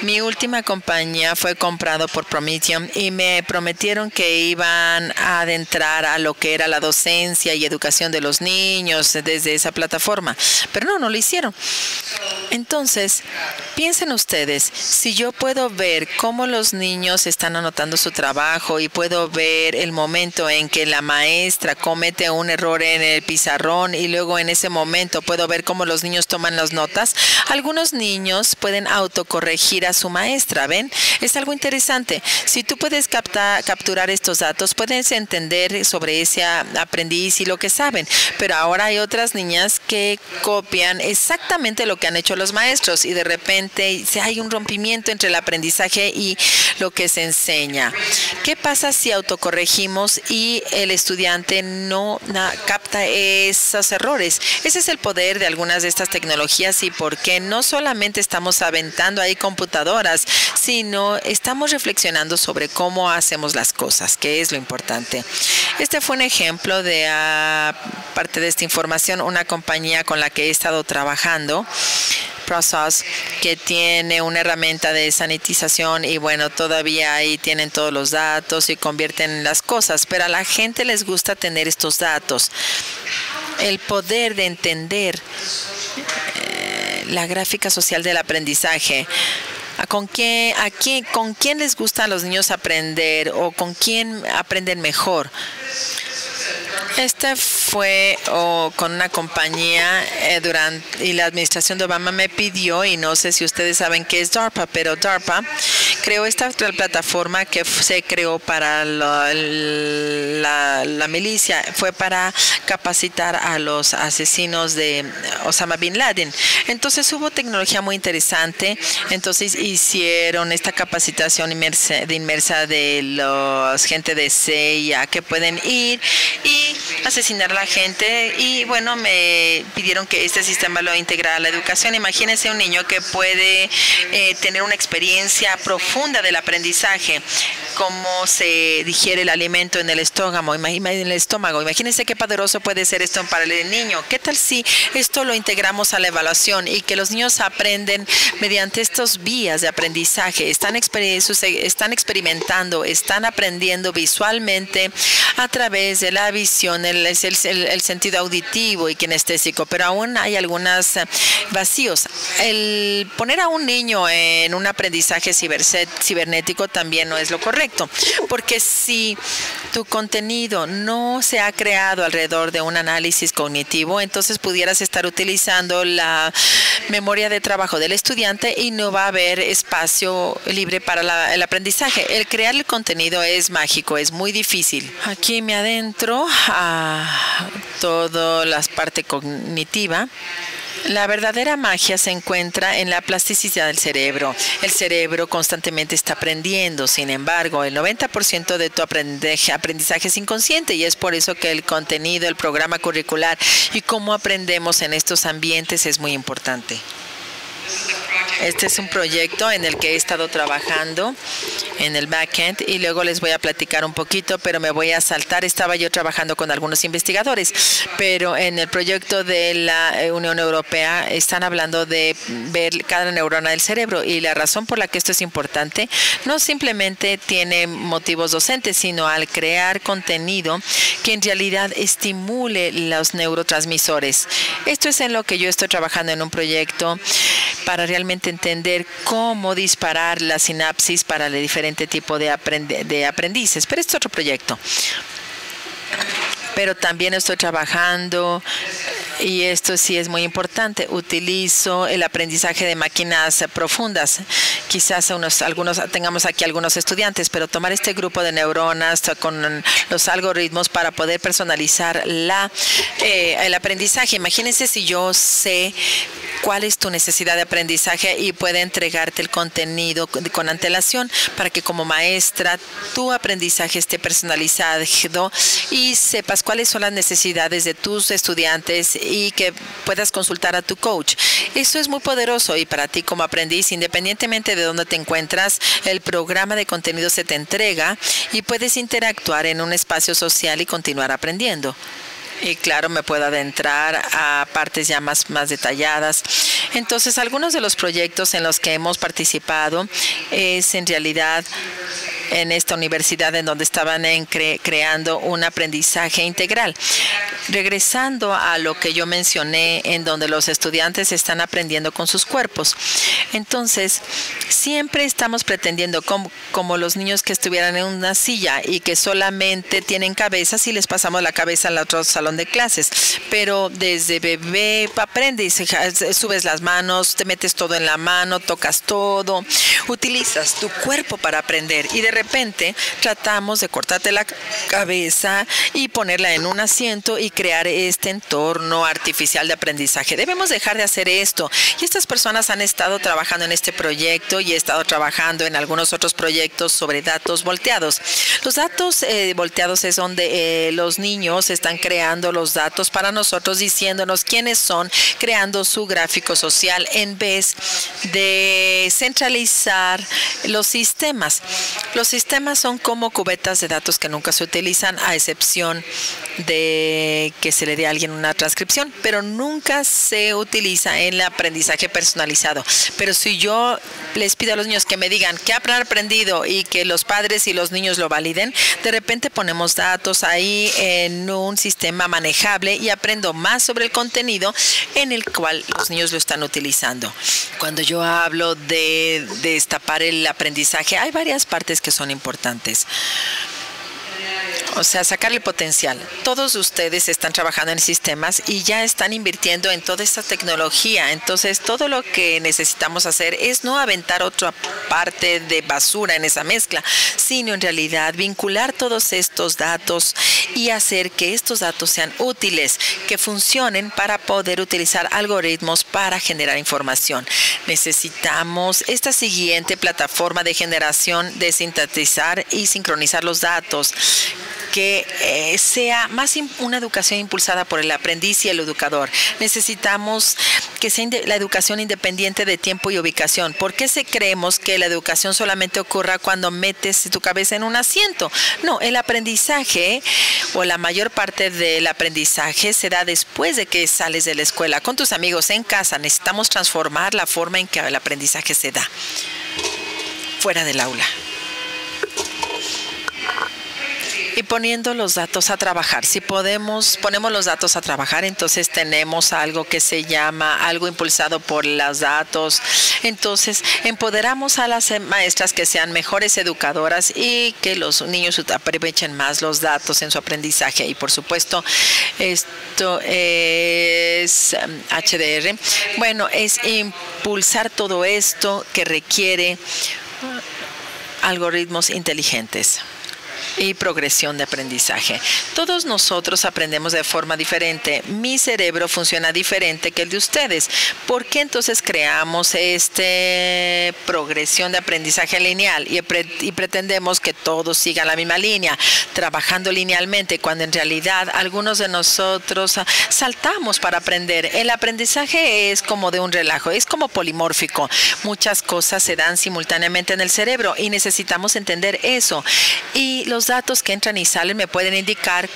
mi última compañía fue comprado por Prometheum y me prometieron que iban a adentrar a lo que era la docencia y educación de los niños desde esa plataforma, pero no lo hicieron. Entonces, piensen ustedes, si yo puedo ver cómo los niños están anotando su trabajo y puedo ver el momento en que la maestra comete un error en el pizarrón y luego en ese momento puedo ver cómo los niños toman las notas, algunos niños pueden autocorregir a su maestra, ¿ven? Es algo interesante. Si tú puedes capturar estos datos, puedes entender sobre ese aprendiz y lo que saben, pero ahora hay otras niñas que copian exactamente lo que han hecho los maestros y de repente hay un rompimiento entre el aprendizaje y lo que se enseña. ¿Qué pasa si autocorregimos y el estudiante no capta esos errores? Ese es el poder de algunas de estas tecnologías y porque no solamente estamos aventando ahí computadoras, sino estamos reflexionando sobre cómo hacemos las cosas, que es lo importante. Este fue un ejemplo de, parte de esta información, una compañía con la que he estado trabajando, ProSauce, que tiene una herramienta de sanitización y bueno, todavía ahí tienen todos los datos y convierten las cosas, pero a la gente les gusta tener estos datos. El poder de entender la gráfica social del aprendizaje. ¿Con quién les gusta a los niños aprender o con quién aprenden mejor? Este fue con una compañía y la administración de Obama me pidió, y no sé si ustedes saben qué es DARPA, pero DARPA creó esta plataforma que se creó para la milicia, fue para capacitar a los asesinos de Osama Bin Laden. Entonces hubo tecnología muy interesante, entonces hicieron esta capacitación inmersa de los gente de CIA que pueden ir y asesinar a la gente, y bueno, me pidieron que este sistema lo integrara a la educación. Imagínense un niño que puede tener una experiencia profunda del aprendizaje cómo se digiere el alimento en el estómago. Imagínense qué poderoso puede ser esto para el niño. ¿Qué tal si esto lo integramos a la evaluación y que los niños aprenden mediante estos vías de aprendizaje? Están experimentando, están aprendiendo visualmente a través de la visión, el sentido auditivo y kinestésico, pero aún hay algunos vacíos. El poner a un niño en un aprendizaje cibernético también no es lo correcto, porque si tu contenido no se ha creado alrededor de un análisis cognitivo, entonces pudieras estar utilizando la memoria de trabajo del estudiante y no va a haber espacio libre para el aprendizaje. El crear el contenido es mágico, es muy difícil. Aquí me adentro a toda la parte cognitiva. La verdadera magia se encuentra en la plasticidad del cerebro. El cerebro constantemente está aprendiendo. Sin embargo, el 90% de tu aprendizaje es inconsciente y es por eso que el contenido, el programa curricular y cómo aprendemos en estos ambientes es muy importante. Este es un proyecto en el que he estado trabajando en el backend y luego les voy a platicar un poquito, pero me voy a saltar. Estaba yo trabajando con algunos investigadores, pero en el proyecto de la Unión Europea están hablando de ver cada neurona del cerebro, y la razón por la que esto es importante no simplemente tiene motivos docentes, sino al crear contenido que en realidad estimule los neurotransmisores. Esto es en lo que yo estoy trabajando en un proyecto para realmente entender cómo disparar la sinapsis para el diferente tipo de aprendices. Pero este es otro proyecto. Pero también estoy trabajando, y esto sí es muy importante, utilizo el aprendizaje de máquinas profundas. Quizás algunos tengamos aquí algunos estudiantes, pero tomar este grupo de neuronas con los algoritmos para poder personalizar el aprendizaje. Imagínense si yo sé cuál es tu necesidad de aprendizaje y puede entregarte el contenido con antelación para que como maestra tu aprendizaje esté personalizado y sepas cuáles son las necesidades de tus estudiantes y que puedas consultar a tu coach. Eso es muy poderoso, y para ti como aprendiz, independientemente de dónde te encuentras, el programa de contenido se te entrega y puedes interactuar en un espacio social y continuar aprendiendo. Y claro, me puedo adentrar a partes ya más detalladas. Entonces, algunos de los proyectos en los que hemos participado es en realidad en esta universidad en donde estaban creando un aprendizaje integral. Regresando a lo que yo mencioné, en donde los estudiantes están aprendiendo con sus cuerpos. Entonces, siempre estamos pretendiendo como los niños que estuvieran en una silla y que solamente tienen cabezas y les pasamos la cabeza al otro salón de clases. Pero desde bebé aprendes, subes las manos, te metes todo en la mano, tocas todo, utilizas tu cuerpo para aprender, y de repente tratamos de cortarte la cabeza y ponerla en un asiento y crear este entorno artificial de aprendizaje. Debemos dejar de hacer esto. Y estas personas han estado trabajando en este proyecto y he estado trabajando en algunos otros proyectos sobre datos volteados. Los datos volteados es donde los niños están creando los datos para nosotros, diciéndonos quiénes son, creando su gráfico social en vez de centralizar los sistemas. Los sistemas son como cubetas de datos que nunca se utilizan, a excepción de que se le dé a alguien una transcripción, pero nunca se utiliza en el aprendizaje personalizado. Pero si yo les pido a los niños que me digan qué han aprendido y que los padres y los niños lo validen, de repente ponemos datos ahí en un sistema manejable y aprendo más sobre el contenido en el cual los niños lo están utilizando. Cuando yo hablo de destapar el aprendizaje, hay varias partes que son importantes. O sea, sacar el potencial. Todos ustedes están trabajando en sistemas y ya están invirtiendo en toda esta tecnología. Entonces, todo lo que necesitamos hacer es no aventar otra parte de basura en esa mezcla, sino en realidad vincular todos estos datos y hacer que estos datos sean útiles, que funcionen para poder utilizar algoritmos para generar información. Necesitamos esta siguiente plataforma de generación de sintetizar y sincronizar los datos. que sea más una educación impulsada por el aprendiz y el educador. Necesitamos que sea la educación independiente de tiempo y ubicación. ¿Por qué creemos que la educación solamente ocurra cuando metes tu cabeza en un asiento? No, el aprendizaje o la mayor parte del aprendizaje se da después de que sales de la escuela, con tus amigos, en casa. Necesitamos transformar la forma en que el aprendizaje se da fuera del aula. Y poniendo los datos a trabajar. Si ponemos los datos a trabajar, entonces tenemos algo que se llama algo impulsado por los datos. Entonces, empoderamos a las maestras que sean mejores educadoras y que los niños aprovechen más los datos en su aprendizaje. Y por supuesto, esto es HDR. Bueno, es impulsar todo esto que requiere algoritmos inteligentes y progresión de aprendizaje. Todos nosotros aprendemos de forma diferente. Mi cerebro funciona diferente que el de ustedes. ¿Por qué entonces creamos progresión de aprendizaje lineal y pretendemos que todos sigan la misma línea, trabajando linealmente, cuando en realidad algunos de nosotros saltamos para aprender? El aprendizaje es como de un relajo, es como polimórfico. Muchas cosas se dan simultáneamente en el cerebro y necesitamos entender eso. Y los datos que entran y salen me pueden indicar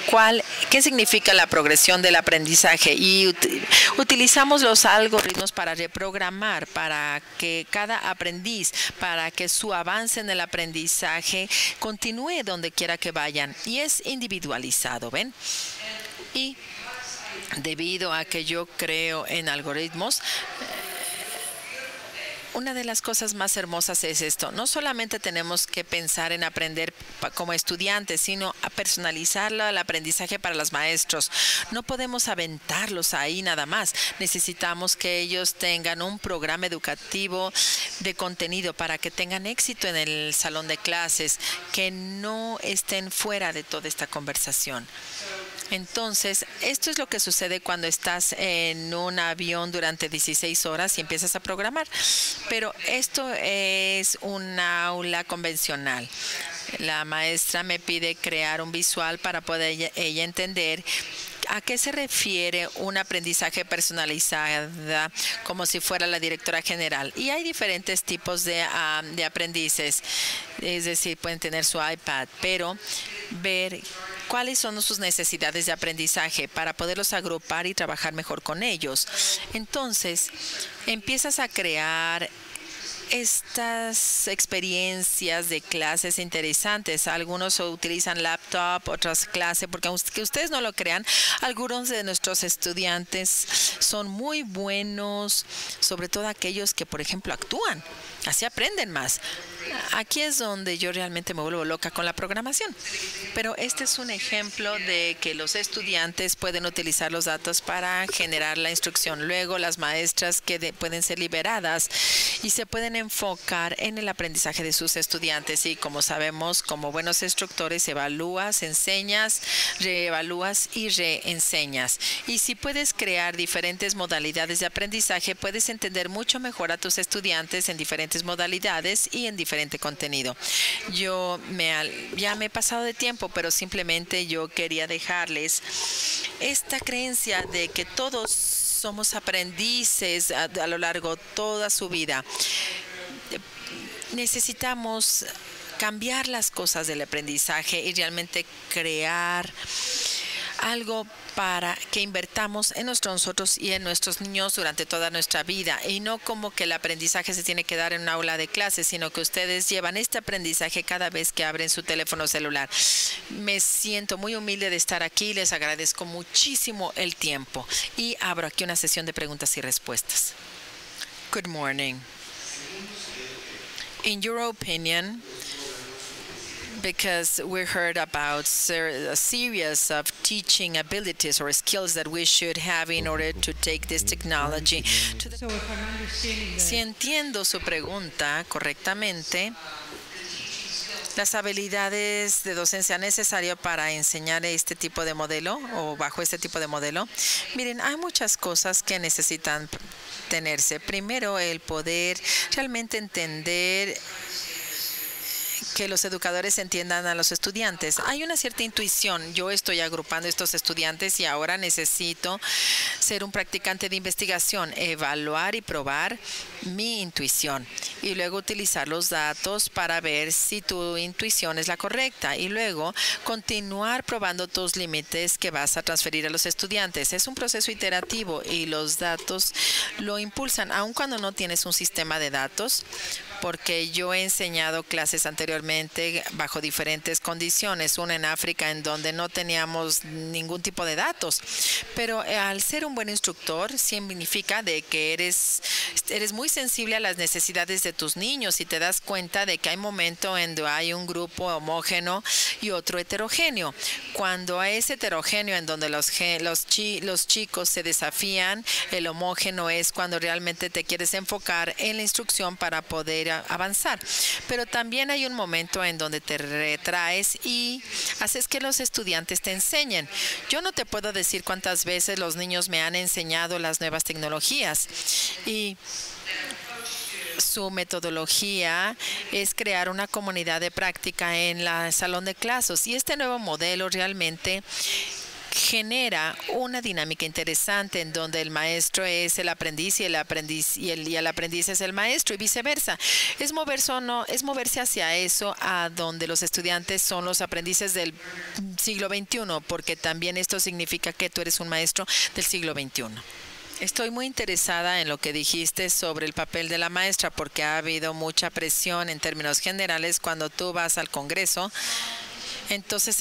qué significa la progresión del aprendizaje, y utilizamos los algoritmos para reprogramar, para que cada aprendiz, para que su avance en el aprendizaje continúe donde quiera que vayan, y es individualizado, ¿ven? Y debido a que yo creo en algoritmos, una de las cosas más hermosas es esto. No solamente tenemos que pensar en aprender como estudiantes, sino a personalizarlo al aprendizaje para los maestros. No podemos aventarlos ahí nada más. Necesitamos que ellos tengan un programa educativo de contenido para que tengan éxito en el salón de clases, que no estén fuera de toda esta conversación. Entonces, esto es lo que sucede cuando estás en un avión durante 16 horas y empiezas a programar. Pero esto es una aula convencional. La maestra me pide crear un visual para poder ella entender a qué se refiere un aprendizaje personalizado, como si fuera la directora general. Y hay diferentes tipos de aprendices. Es decir, pueden tener su iPad, pero ver cuáles son sus necesidades de aprendizaje para poderlos agrupar y trabajar mejor con ellos. Entonces, empiezas a crear estas experiencias de clases interesantes. Algunos utilizan laptop, otras clases, porque aunque ustedes no lo crean, algunos de nuestros estudiantes son muy buenos, sobre todo aquellos que, por ejemplo, actúan. Así aprenden más. Aquí es donde yo realmente me vuelvo loca con la programación. Pero este es un ejemplo de que los estudiantes pueden utilizar los datos para generar la instrucción. Luego, las maestras pueden ser liberadas y se pueden enfocar en el aprendizaje de sus estudiantes. Y como sabemos, como buenos instructores, evalúas, enseñas, reevalúas y reenseñas. Y si puedes crear diferentes modalidades de aprendizaje, puedes entender mucho mejor a tus estudiantes en diferentes modalidades y en diferente contenido. Ya me he pasado de tiempo, pero simplemente yo quería dejarles esta creencia de que todos somos aprendices a lo largo de toda su vida. Necesitamos cambiar las cosas del aprendizaje y realmente crear algo para que invertamos en nosotros y en nuestros niños durante toda nuestra vida, y no como que el aprendizaje se tiene que dar en un aula de clases, sino que ustedes llevan este aprendizaje cada vez que abren su teléfono celular. Me siento muy humilde de estar aquí, les agradezco muchísimo el tiempo y abro aquí una sesión de preguntas y respuestas. Good morning. In your opinion, because we heard about a series of teaching abilities or skills that we should have in order to take this technology to the... Si entiendo su pregunta correctamente, las habilidades de docencia necesarias para enseñar este tipo de modelo o bajo este tipo de modelo. Miren, hay muchas cosas que necesitan tenerse. Primero, el poder realmente entender que los educadores entiendan a los estudiantes. Hay una cierta intuición. Yo estoy agrupando estos estudiantes y ahora necesito ser un practicante de investigación, evaluar y probar mi intuición y luego utilizar los datos para ver si tu intuición es la correcta y luego continuar probando tus límites que vas a transferir a los estudiantes. Es un proceso iterativo y los datos lo impulsan, aun cuando no tienes un sistema de datos, porque yo he enseñado clases anteriormente bajo diferentes condiciones, una en África en donde no teníamos ningún tipo de datos, pero al ser un buen instructor significa de que eres muy sensible a las necesidades de tus niños y te das cuenta de que hay momentos en donde hay un grupo homógeno y otro heterogéneo. Cuando es heterogéneo en donde los chicos se desafían, el homógeno es cuando realmente te quieres enfocar en la instrucción para poder avanzar. Pero también hay un momento en donde te retraes y haces que los estudiantes te enseñen. Yo no te puedo decir cuántas veces los niños me han enseñado las nuevas tecnologías y su metodología es crear una comunidad de práctica en la salón de clases y este nuevo modelo realmente genera una dinámica interesante en donde el maestro es el aprendiz y el aprendiz es el maestro y viceversa. Es moverse hacia eso, a donde los estudiantes son los aprendices del siglo XXI, porque también esto significa que tú eres un maestro del siglo XXI. Estoy muy interesada en lo que dijiste sobre el papel de la maestra, porque ha habido mucha presión en términos generales cuando tú vas al Congreso. Entonces,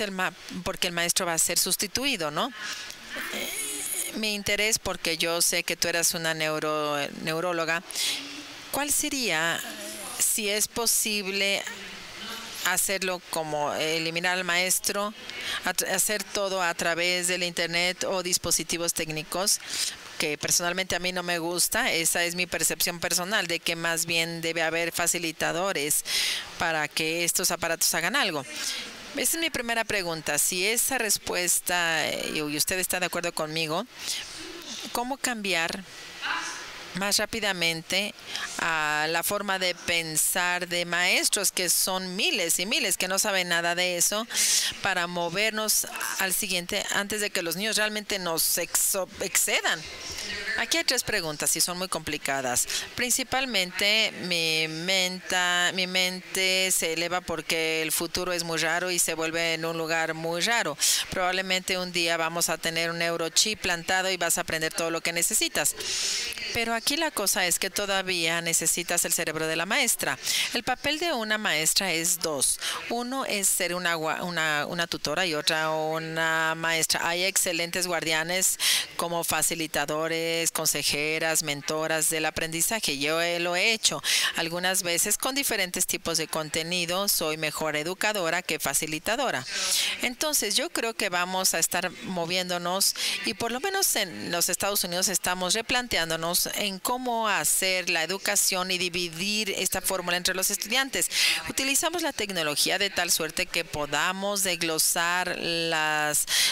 porque el maestro va a ser sustituido, ¿no? Mi interés, porque yo sé que tú eras una neuróloga, ¿cuál sería, si es posible, hacerlo como eliminar al maestro, hacer todo a través del Internet o dispositivos técnicos? Que personalmente a mí no me gusta, esa es mi percepción personal, de que más bien debe haber facilitadores para que estos aparatos hagan algo. Esa es mi primera pregunta. Si esa respuesta, y usted está de acuerdo conmigo, ¿cómo cambiar más rápidamente a la forma de pensar de maestros, que son miles y miles que no saben nada de eso, para movernos al siguiente antes de que los niños realmente nos excedan? Aquí hay tres preguntas y son muy complicadas. Principalmente mi mente se eleva porque el futuro es muy raro y se vuelve en un lugar muy raro. Probablemente un día vamos a tener un neurochip plantado y vas a aprender todo lo que necesitas. Pero aquí la cosa es que todavía necesitas el cerebro de la maestra. El papel de una maestra es dos. Uno es ser una tutora y otra una maestra. Hay excelentes guardianes como facilitadores, consejeras, mentoras del aprendizaje. Yo lo he hecho algunas veces con diferentes tipos de contenido. Soy mejor educadora que facilitadora. Entonces yo creo que vamos a estar moviéndonos y por lo menos en los Estados Unidos estamos replanteándonos en cómo hacer la educación y dividir esta fórmula entre los estudiantes. Utilizamos la tecnología de tal suerte que podamos desglosar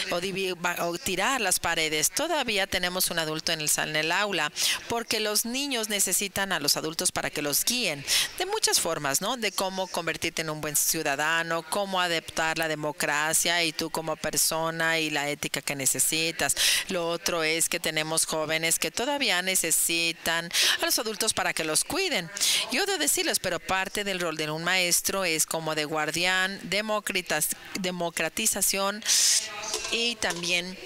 o tirar las paredes. Todavía tenemos un adulto en el aula, porque los niños necesitan a los adultos para que los guíen de muchas formas, ¿no? De cómo convertirte en un buen ciudadano, cómo adaptar la democracia y tú como persona y la ética que necesitas. Lo otro es que tenemos jóvenes que todavía necesitan a los adultos para que los cuiden. Yo debo decirles, pero parte del rol de un maestro es como de guardián, democratización y también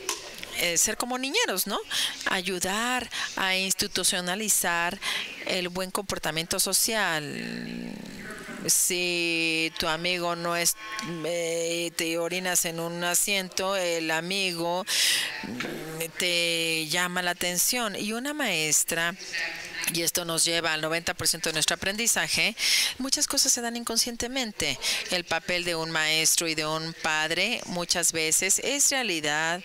ser como niñeros, ¿no? Ayudar a institucionalizar el buen comportamiento social. Si tu amigo no es, te orinas en un asiento, el amigo te llama la atención. Y una maestra, y esto nos lleva al 90% de nuestro aprendizaje, muchas cosas se dan inconscientemente. El papel de un maestro y de un padre muchas veces es realidad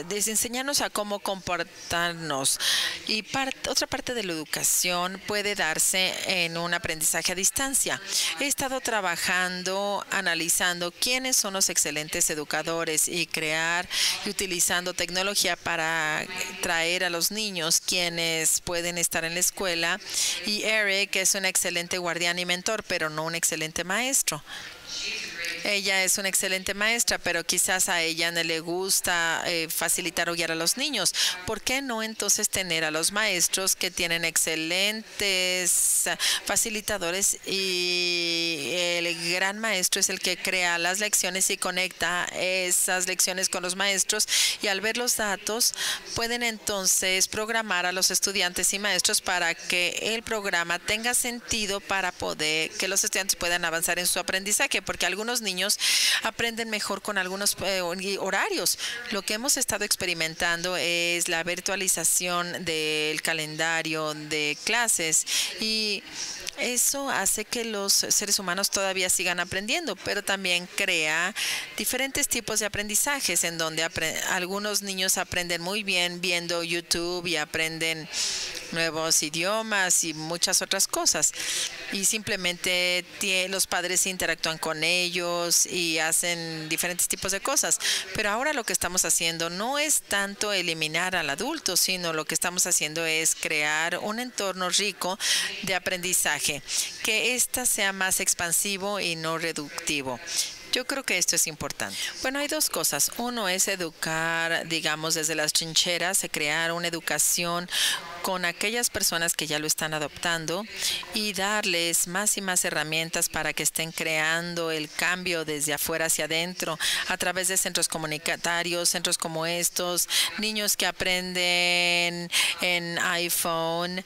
enseñarnos a cómo comportarnos. Y otra parte de la educación puede darse en un aprendizaje a distancia. He estado trabajando, analizando quiénes son los excelentes educadores y crear y utilizando tecnología para traer a los niños quienes pueden estar estar en la escuela. Y Eric es un excelente guardián y mentor, pero no un excelente maestro. Ella es una excelente maestra, pero quizás a ella no le gusta facilitar o guiar a los niños. ¿Por qué no entonces tener a los maestros que tienen excelentes facilitadores y el gran maestro es el que crea las lecciones y conecta esas lecciones con los maestros, y al ver los datos pueden entonces programar a los estudiantes y maestros para que el programa tenga sentido para poder que los estudiantes puedan avanzar en su aprendizaje, porque algunos niños aprenden mejor con algunos horarios. Lo que hemos estado experimentando es la virtualización del calendario de clases, y eso hace que los seres humanos todavía sigan aprendiendo, pero también crea diferentes tipos de aprendizajes en donde algunos niños aprenden muy bien viendo YouTube y aprenden nuevos idiomas y muchas otras cosas. Y simplemente los padres interactúan con ellos y hacen diferentes tipos de cosas. Pero ahora lo que estamos haciendo no es tanto eliminar al adulto, sino lo que estamos haciendo es crear un entorno rico de aprendizaje, que ésta sea más expansivo y no reductivo. Yo creo que esto es importante. Bueno, hay dos cosas. Uno es educar, digamos, desde las trincheras, crear una educación con aquellas personas que ya lo están adoptando y darles más y más herramientas para que estén creando el cambio desde afuera hacia adentro a través de centros comunitarios, centros como estos, niños que aprenden en iPhone.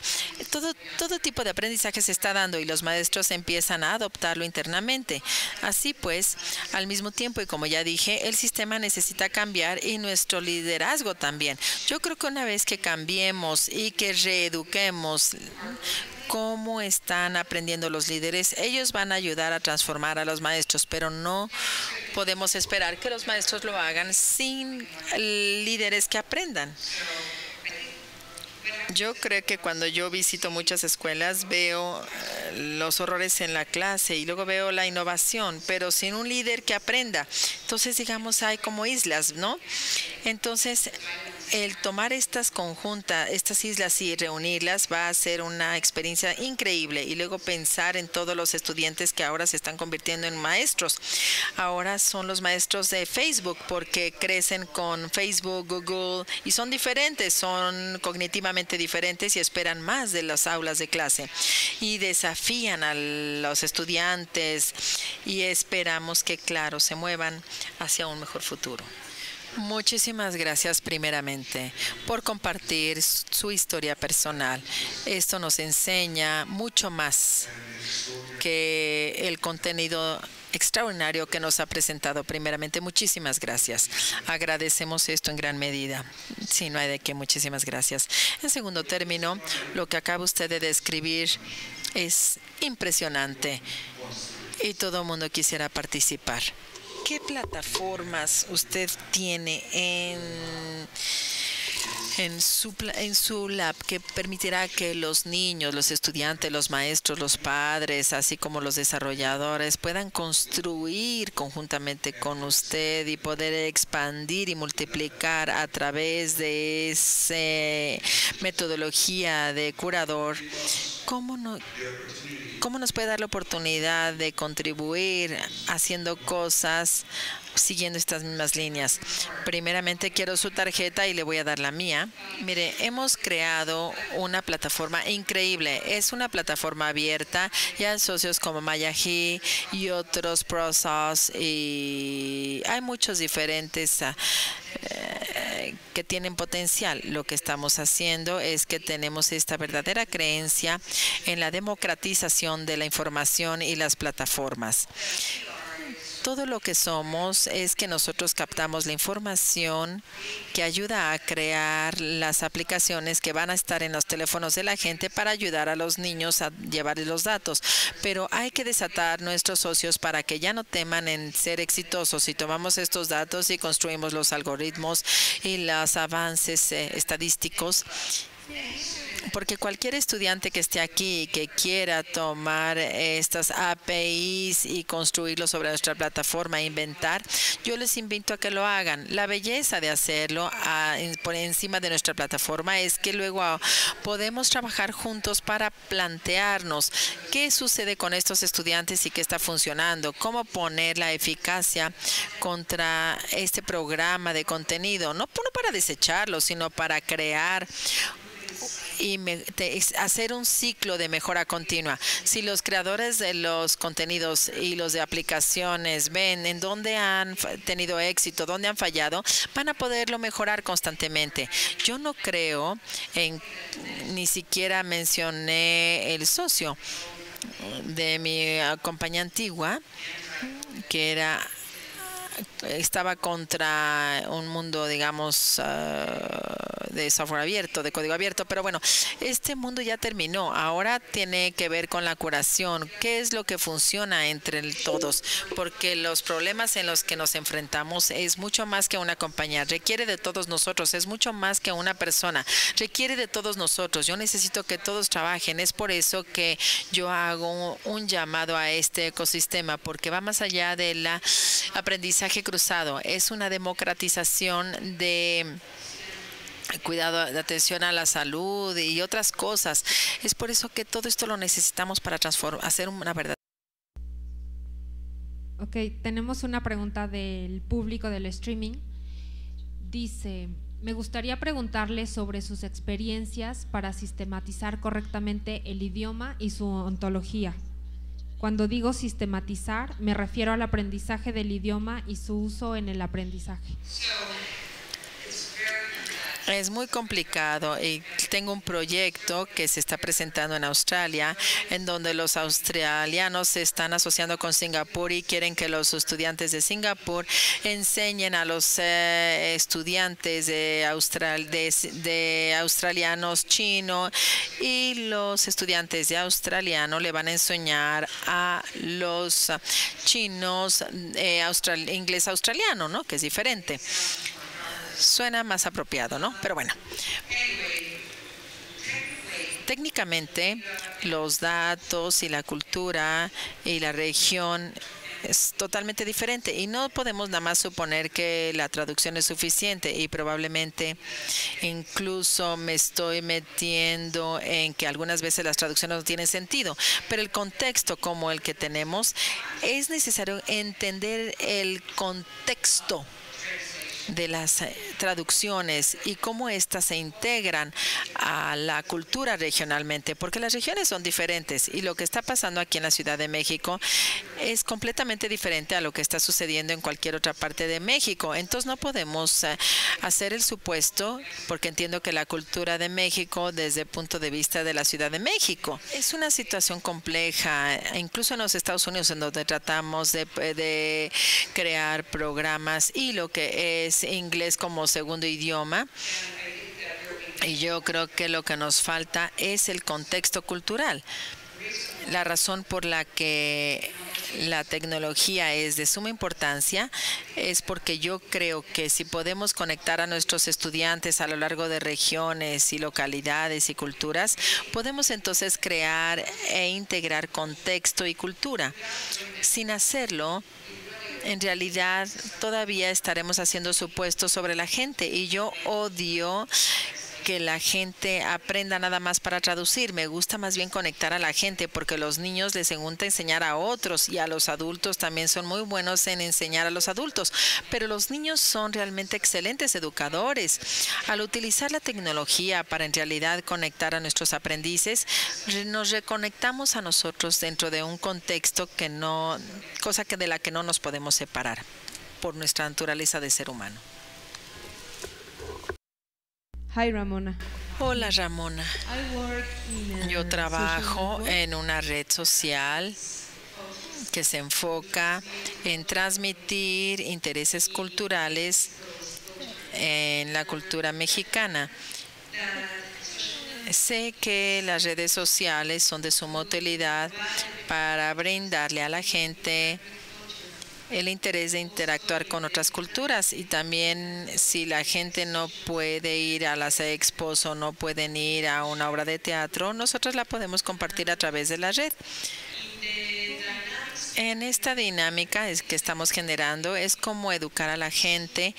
Todo tipo de aprendizaje se está dando y los maestros empiezan a adoptarlo internamente. Así pues, al mismo tiempo, y como ya dije, el sistema necesita cambiar y nuestro liderazgo también. Yo creo que una vez que cambiemos y que reeduquemos cómo están aprendiendo los líderes, ellos van a ayudar a transformar a los maestros, pero no podemos esperar que los maestros lo hagan sin líderes que aprendan. Yo creo que cuando yo visito muchas escuelas veo los horrores en la clase y luego veo la innovación, pero sin un líder que aprenda. Entonces, digamos, hay como islas, ¿no? Entonces, el tomar estas islas y reunirlas va a ser una experiencia increíble, y luego pensar en todos los estudiantes que ahora se están convirtiendo en maestros. Ahora son los maestros de Facebook porque crecen con Facebook, Google, y son diferentes, son cognitivamente diferentes y esperan más de las aulas de clase y desafían a los estudiantes, y esperamos que, claro, se muevan hacia un mejor futuro. Muchísimas gracias primeramente por compartir su historia personal. Esto nos enseña mucho más que el contenido extraordinario que nos ha presentado. Primeramente, muchísimas gracias. Agradecemos esto en gran medida. Sí, no hay de qué. Muchísimas gracias. En segundo término, lo que acaba usted de describir es impresionante y todo el mundo quisiera participar. ¿Qué plataformas usted tiene en su lab que permitirá que los niños, los estudiantes, los maestros, los padres, así como los desarrolladores, puedan construir conjuntamente con usted y poder expandir y multiplicar a través de esa metodología de curador? ¿Cómo nos puede dar la oportunidad de contribuir haciendo cosas siguiendo estas mismas líneas? Primeramente, quiero su tarjeta y le voy a dar la mía. Mire, hemos creado una plataforma increíble. Es una plataforma abierta. Ya hay socios como Mayahi y otros Process, y hay muchos diferentes que tienen potencial. Lo que estamos haciendo es que tenemos esta verdadera creencia en la democratización de la información y las plataformas. Todo lo que somos es que nosotros captamos la información que ayuda a crear las aplicaciones que van a estar en los teléfonos de la gente para ayudar a los niños a llevar los datos. Pero hay que desatar nuestros socios para que ya no teman en ser exitosos si tomamos estos datos y construimos los algoritmos y los avances estadísticos. porque cualquier estudiante que esté aquí y que quiera tomar estas APIs y construirlo sobre nuestra plataforma, inventar, yo les invito a que lo hagan. La belleza de hacerlo por encima de nuestra plataforma es que luego podemos trabajar juntos para plantearnos qué sucede con estos estudiantes y qué está funcionando, cómo poner la eficacia contra este programa de contenido, no para desecharlo, sino para crear y hacer un ciclo de mejora continua. Si los creadores de los contenidos y los de aplicaciones ven en dónde han tenido éxito, dónde han fallado, van a poderlo mejorar constantemente. Yo no creo ni siquiera mencioné el socio de mi compañía antigua, que estaba contra un mundo, digamos, de software abierto, de código abierto, pero bueno, este mundo ya terminó. Ahora tiene que ver con la curación, qué es lo que funciona entre todos, porque los problemas en los que nos enfrentamos es mucho más que una compañía, requiere de todos nosotros, es mucho más que una persona, requiere de todos nosotros. Yo necesito que todos trabajen, es por eso que yo hago un llamado a este ecosistema, porque va más allá del aprendizaje cruzado, es una democratización de cuidado, de atención a la salud y otras cosas. Es por eso que todo esto lo necesitamos para hacer una verdad. Ok, tenemos una pregunta del público del streaming. Dice, me gustaría preguntarle sobre sus experiencias para sistematizar correctamente el idioma y su ontología. Cuando digo sistematizar, me refiero al aprendizaje del idioma y su uso en el aprendizaje. Es muy complicado y tengo un proyecto que se está presentando en Australia, en donde los australianos se están asociando con Singapur y quieren que los estudiantes de Singapur enseñen a los estudiantes de australianos chino, y los estudiantes de australiano le van a enseñar a los chinos inglés australiano, ¿no? Que es diferente. Suena más apropiado, ¿no? Pero bueno. Técnicamente, los datos y la cultura y la región es totalmente diferente y no podemos nada más suponer que la traducción es suficiente, y probablemente incluso me estoy metiendo en que algunas veces las traducciones no tienen sentido, pero el contexto como el que tenemos, es necesario entender el contexto de las traducciones y cómo éstas se integran a la cultura regionalmente, porque las regiones son diferentes y lo que está pasando aquí en la Ciudad de México es completamente diferente a lo que está sucediendo en cualquier otra parte de México. Entonces no podemos hacer el supuesto, porque entiendo que la cultura de México desde el punto de vista de la Ciudad de México es una situación compleja, incluso en los Estados Unidos, en donde tratamos de crear programas y lo que es inglés como segundo idioma. Y yo creo que lo que nos falta es el contexto cultural. La razón por la que la tecnología es de suma importancia es porque yo creo que si podemos conectar a nuestros estudiantes a lo largo de regiones y localidades y culturas, podemos entonces crear e integrar contexto y cultura. Sin hacerlo, en realidad todavía estaremos haciendo supuestos sobre la gente, y yo odio que la gente aprenda nada más para traducir. Me gusta más bien conectar a la gente, porque los niños les gusta enseñar a otros, y a los adultos también son muy buenos en enseñar a los adultos, pero los niños son realmente excelentes educadores. Al utilizar la tecnología para en realidad conectar a nuestros aprendices, nos reconectamos a nosotros dentro de un contexto cosa de la que no nos podemos separar por nuestra naturaleza de ser humano. Hi, Ramona. Hola, Ramona. Yo trabajo en una red social que se enfoca en transmitir intereses culturales en la cultura mexicana. Sé que las redes sociales son de suma utilidad para brindarle a la gente el interés de interactuar con otras culturas, y también si la gente no puede ir a las expos o no pueden ir a una obra de teatro, nosotros la podemos compartir a través de la red. En esta dinámica que estamos generando es como educar a la gente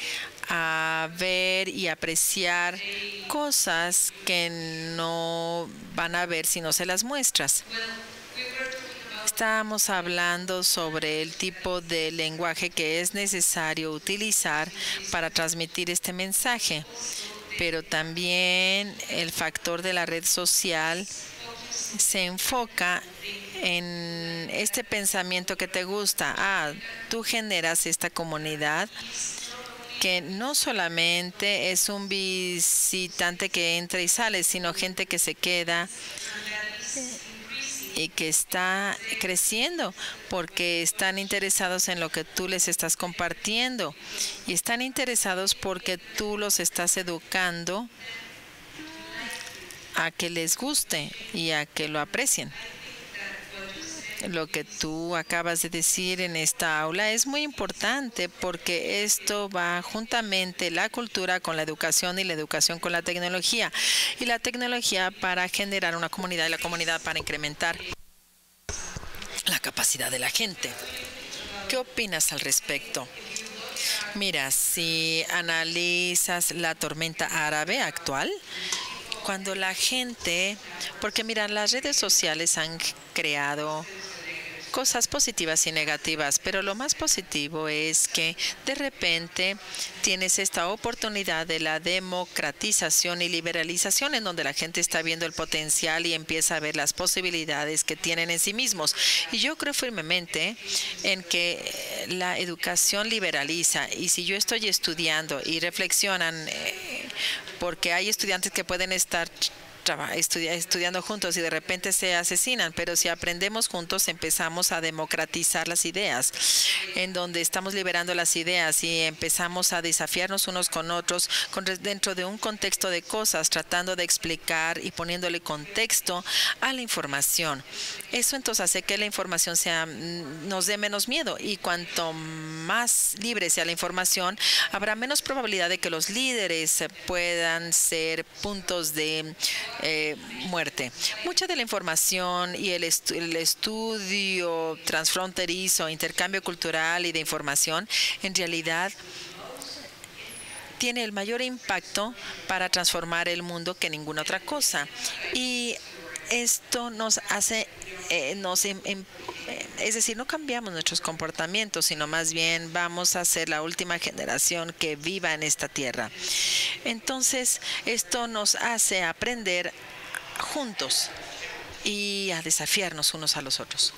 a ver y apreciar cosas que no van a ver si no se las muestras. Estamos hablando sobre el tipo de lenguaje que es necesario utilizar para transmitir este mensaje, pero también el factor de la red social se enfoca en este pensamiento que te gusta. Tú generas esta comunidad que no solamente es un visitante que entra y sale, sino gente que se queda y que está creciendo porque están interesados en lo que tú les estás compartiendo y están interesados porque tú los estás educando a que les guste y a que lo aprecien. Lo que tú acabas de decir en esta aula es muy importante porque esto va juntamente la cultura con la educación y la educación con la tecnología, y la tecnología para generar una comunidad y la comunidad para incrementar la capacidad de la gente. ¿Qué opinas al respecto? Mira, si analizas la tormenta árabe actual, cuando la gente, porque mira, las redes sociales han creado cosas positivas y negativas, pero lo más positivo es que de repente tienes esta oportunidad de la democratización y liberalización, en donde la gente está viendo el potencial y empieza a ver las posibilidades que tienen en sí mismos. Y yo creo firmemente en que la educación liberaliza, y si yo estoy estudiando y reflexionan, porque hay estudiantes que pueden estar estudiando juntos y de repente se asesinan, pero si aprendemos juntos empezamos a democratizar las ideas, en donde estamos liberando las ideas y empezamos a desafiarnos unos con otros dentro de un contexto de cosas, tratando de explicar y poniéndole contexto a la información. Eso entonces hace que la información nos dé menos miedo, y cuanto más libre sea la información, habrá menos probabilidad de que los líderes puedan ser puntos de muerte. Mucha de la información y el estudio transfronterizo, intercambio cultural y de información, en realidad tiene el mayor impacto para transformar el mundo que ninguna otra cosa. Y esto nos hace, es decir, no cambiamos nuestros comportamientos, sino más bien vamos a ser la última generación que viva en esta tierra. Entonces, esto nos hace aprender juntos y a desafiarnos unos a los otros.